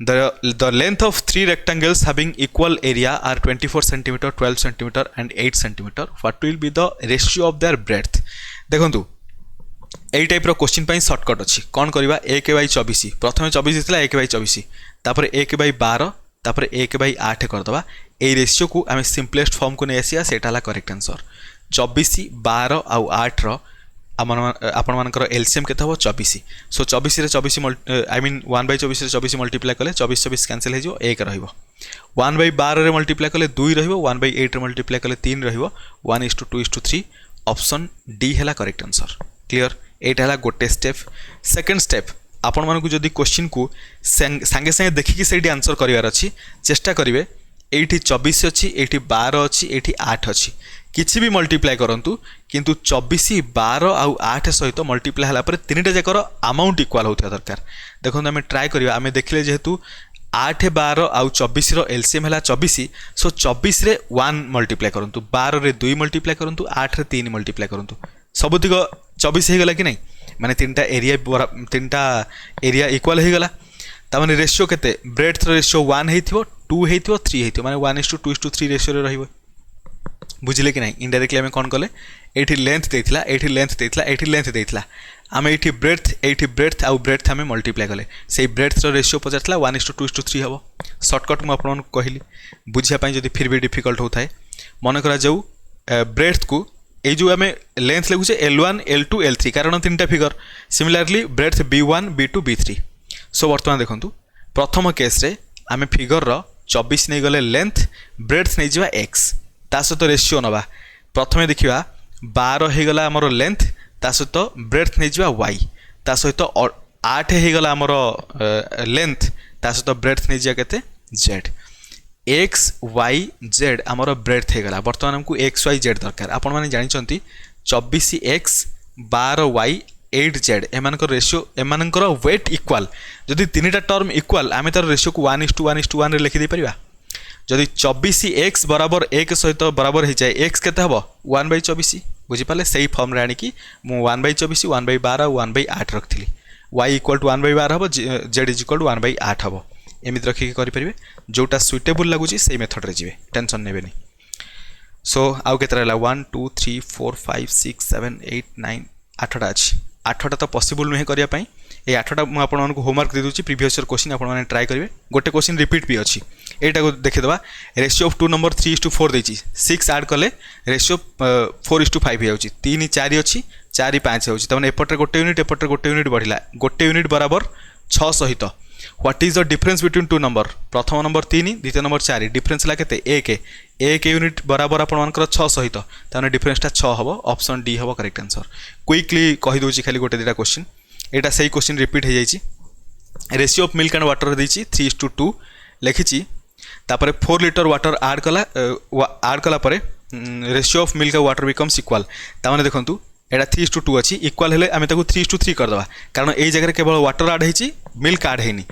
The length of 3 rectangles having equal area are 24 cm, 12 cm and 8 cm. What will be the ratio of their breadth? देखंतु एई टाइप रो क्वेश्चन पाई शॉर्टकट अछि कोन करबा 1/24 प्रथमे 24 थिला 1/24 तापर 1/12 तापर 1/8 कर दबा एई रेशियो को आमे सिंपलेस्ट फॉर्म को नै आसिया सेटा ला करेक्ट आंसर 24 12 आउ 8 रो आपण मानकर एलसीएम केते हो 24 सो 24 रे 24 आई मीन 1/24 रे 24 मल्टीप्लाई कले 24 24 कैंसिल हो 1 रहिबो 1/12 रे मल्टीप्लाई कले 2 रहिबो 1/8 रे मल्टीप्लाई कले 3 रहिबो 1:2:3 ऑप्शन डी हैला करेक्ट आंसर क्लियर एटा हैला गोटे स्टेप सेकंड स्टेप आपण मानकु जदी क्वेश्चन को संगे संगे देखि कि सेठी आंसर करिवार अछि चेष्टा करिवे एठी 24 अछि एठी 12 अछि एठी 8 अछि किसी भी मल्टीप्लाई करंतु किंतु 24 12 आउ 8 सहित मल्टीप्लाई हला पर तीनटा जाकर अमाउंट इक्वल होता दरकार देखो आम ट्राए करिया आम देखले जेहेतु 8 12 आउ 24 रो एलसीएम हला 24 सो 24 रे 1 मल्टीप्लाई करंतु 12 रे 2 मल्टीप्लाई करंतु 8 रे 3 मल्टीप्लाई करंतु सबुतिक 24 हे गला कि नहीं माने तीनटा एरिया इक्वल हे गला ता माने रेशियो केते ब्रेड्थ रेशियो 1 हेथिबो 2 हेथिबो 3 हेथिबो माने 1:2:3 रेशियो रे रहिबो बुझिले कि नहीं इनडायरेक्टली आम कौन कले एठी लेंथ देथिला एठी लेंथ देथिला एठी लेंथ देथिला आम एठी ब्रेड्थ आउ ब्रेड्थ आम मल्टीप्लाई कले से ब्रेड्थ रो रेशियो पचारला 1:2:3 हबो शॉर्टकट मु आपन कहली बुझिया पई जदी फिर भी डिफिकल्ट होथाय मन करा जाऊ ब्रेड्थ को ए जो आम लेंथ लिखुचे L1 L2 L3 कारण तीनटा figure similarly breadth B1 B2 B3 सो वर्तमान देखंतु प्रथम केस रे आम फिगर रो 24 नै गले लेंथ ब्रेड्थ नै जिवा x ता सहित रेशियो नवा प्रथमे देखिवा 12 हे गला हमर लेंथ ता सहित ब्रेड्थ नै जिवा y ता सहित 8 हे गला हमर लेंथ ता सहित ब्रेड्थ नै जिया केते z x y z हमर ब्रेड्थ हे गला वर्तमान हमकु x y z दरकार आपण माने जानि चंती 24x 12y 8z एमानकर रेशियो एमानकर वेट इक्वल जदि तीनटा टर्म इक्वल आमे तार रेशियो को 1:1:1 रे लिखि दे परिबा जदि 24x बराबर 1 सहित बराबर हो जाए x केते हबो 1/24 बुझी पाले सही फॉर्म रे आनी कि मु 1/24 1/12 1/8 रखथिली y = 1/12 हबो z = 1/8 हबो एमित रखि के करि परिबे जोटा सुइटेबल लागुची सही मेथड रे जिवे टेंशन नेबे नै सो आउ केतरा ला 1 2 3 4 5 6 7 8 9 8टा अछि 8टा तो पॉसिबल नहे करिया पई ए 8टा मु आपन मानको होमवर्क दे दूची प्रीवियस ईयर क्वेश्चन आपन माने ट्राई करिवे गोटे क्वेश्चन रिपीट भी अछि एटा को देखि दबा रेशियो ऑफ 2 नंबर 3:4 देछि 6 ऐड कले रेशियो 4:5 हे जाउची 3 4 अछि 4 5 होउची तमने एपटर गोटे यूनिट बढ़िला गोटे यूनिट बराबर 6 सहित what is the difference between 2 number प्रथम नंबर 3 द्वितीय नंबर 4 डिफरेंस ला केते 1 यूनिट बराबर आपन मानकर 6 सहित तमने डिफरेंसटा 6 हबो ऑप्शन डी हबो करेक्ट आंसर क्विकली कहि दोची खाली गोटे दिटा क्वेश्चन एटा सही क्वेश्चन रिपीट हे जाइची ratio of milk and water देछि 3:2 लिखिची तापर 4 लीटर वाटर ऐड कला परे ratio of milk and water becomes equal ताने देखंतु एटा 3:2 अछि इक्वल हेले आमे ताको 3:3 कर दबा कारण एई जगह केवल वाटर ऐड हेची मिल्क ऐड हेनी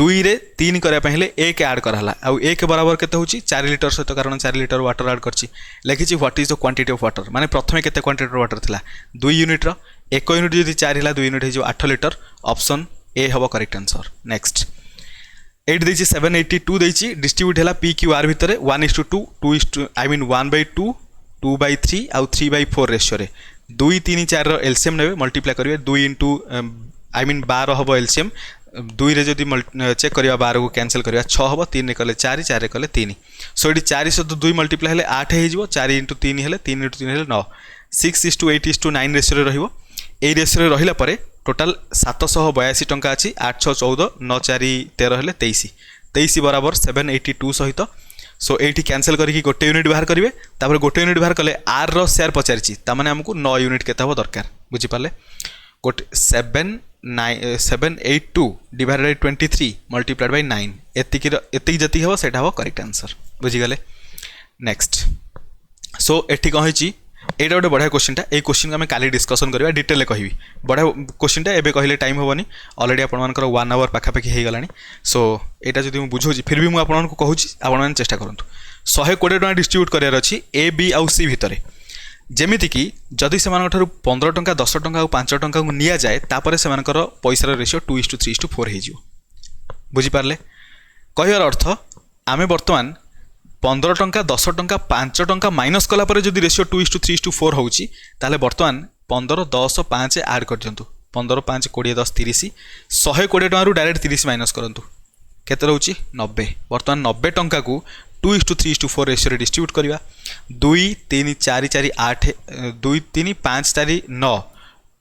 2 रे 3 करया पहिले 1 ऐड करहला आ 1 बराबर केते होची 4 लीटर सहित कारण 4 लीटर वाटर ऐड करची लिखिची what is the quantity of water माने प्रथमे केते क्वांटिटी ऑफ वाटर थिला 2 यूनिट रो 1 यूनिट जदी 4 हिला 2 यूनिट हे जो 8 लीटर ऑप्शन ए हबो करेक्ट आंसर नेक्स्ट 8 देछि 782 देछि डिस्ट्रीब्यूट हैला p q r भितरे 1:2 आई मीन 1/2 2/3 आउ 3/4 रेशियो रे 2 3 4 रो एलसीएम नेबे मल्टीप्लाई करिवे 2 इंटू आई मीन 12 हबो एलसीएम 2 रे जदी चेक करिया 12 को कैंसिल करिया 6 हबो 3 रे कले 4 4 रे कले 3 सो एडी 4 सहित 2 मल्टीप्लाई हेले 8 हे जिवो 4 * 3 हेले 3 * 3 हेले 9 6:8:9 रेशियो रे रहिबो ए रेशियो रे रहिला परे टोटाल 782 टंका अछि 8614 9413 हेले 23 बराबर 782 सहित सो एठी कैंसिल करिकि गोटे यूनिट बाहर करिवे तापर गोटे यूनिट बाहर कले आर रो शेयर पचारिछि ता माने हमकु 9 यूनिट केता हो दरकार बुझि पाले गोटे 7 782 डिवाइडेड बाय 23 मल्टीप्लाइड बाय 9 एतिक जति हे सेटा हो करेक्ट आंसर बुझी गले। नेक्स्ट सो एठी कह होइची एटा गोटे बढ़िया क्वेश्चनटा ए क्वेश्चन को आम काली डिस्कसन करवा डिटेल कहबी बढ़िया क्वेश्चनटा एबे कहले टाइम होबनी ऑलरेडी आपण मानकर 1 आवर पाखापाखि हो गलानी। सो एटा जदि मु बुझौची फिर भी मु आपण मानक कहूची आपण माने चेष्टा करंतु 120 टका डिस्ट्रीब्यूट करियार अछि ए बी आउ सी भितरे जेमिति कि जदि से 15 टंका 10 टंका और 5 टंका को निया जाए तापर से पैसार रेशियो 2:3:4 हो बुझी पारले कहर अर्थ आमे वर्तमान 15 टंका 10 टंका 5 टंका माइनस कला पर जदि रेशियो 2:3:4 होउची ताले वर्तमान 15 10 5 ऐड कर दियंतु 15 5 20 10 30 120 टका रु डायरेक्ट 30 माइनस करंतु केते रहउची 90 वर्तमान 90 टंका को 2:3:4 रेशियो रे डिस्ट्रीब्यूट करवा 2 3 4 4 8 2 3 5 4 9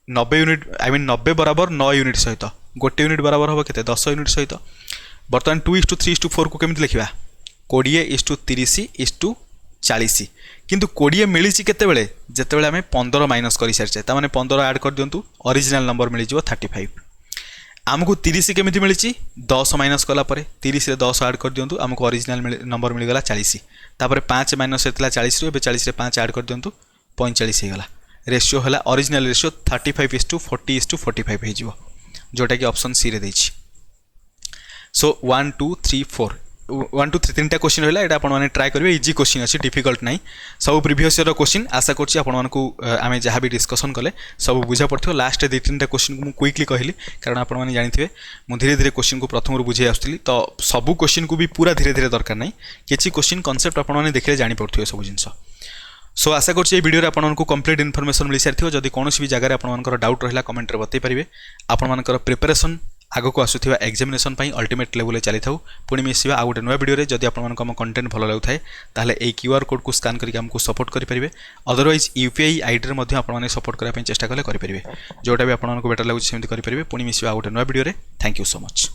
90 यूनिट आई मीन 90 बराबर 9 यूनिट सहित गोटे यूनिट बराबर हम के 10 यूनिट सहित बर्तमान 2:3:4 को केमिति लिखिबा 20:30:40 किंतु 20 मिली केते बेले जेते बेले आमे 15 माइनस करि सारछे ता माने 15 ऐड कर दियंतु ओरिजिनल नंबर मिली जिवो 35 आमको 30 केमिति मिली 10 माइनस कला परे 30 रे 10 ऐड कर दियंतु आमको ओरिजिनल नंबर मिली गला 40 तापर 5 माइनस हेतला 40 रे 40 रे 5 ऐड कर दियंतु 45 हे गला रेशियो हला ओरिजिनल रेशियो 35:40:45 हे जिवो जोटा कि ऑप्शन सी रे दैछि। सो 1 2 3 4 1 2 3 तीनटा क्वेश्चन है ये आप ट्राए करेंगे इजी क्वेश्चन अच्छी डिफिकल्ट नहीं सब प्रिवियस ईयर क्वेश्चन आशा करछि आपको आम जहाँ भी डिस्कसन कले सब बुझा पड़ो लास्ट 2-3टा क्वेश्चन को क्विकली कहली कारण आपने जानते मुझे धीरे धीरे क्वेश्चन को प्रथम बुझे आसुली तो सब क्वेश्चन को भी पूरा धीरे धीरे दरकार नहीं किसी क्वेश्चन कन्सेप्ट आपने देखले जापे सब जिन सो आशा करछि वीडियो आपको कंप्लीट इनफॉरमेशन मिल सारी जदि कौन भी जगह आपंकर डाउट रहा कमेंट बतई पारे आपर प्रिपरेशन आग को आसुवा एग्जामिनेशन अल्टीमेट लेवल चली था पुणी मिसवा आउ गोटे नुआ वीडियो जदि आपको कंटेंट भल लगुए ताहले ए क्यूआर कोड को स्कान करके आमको सपोर्ट करेंगे अदरवाइज यूपीआई आईडी में आपने सपोर्ट करने चेष्टा कले करेंगे जोटा भी आपको बेटर लगे सेमती करेंगे पुणी मिसवा आउ गोटे नुआ video thank you so much.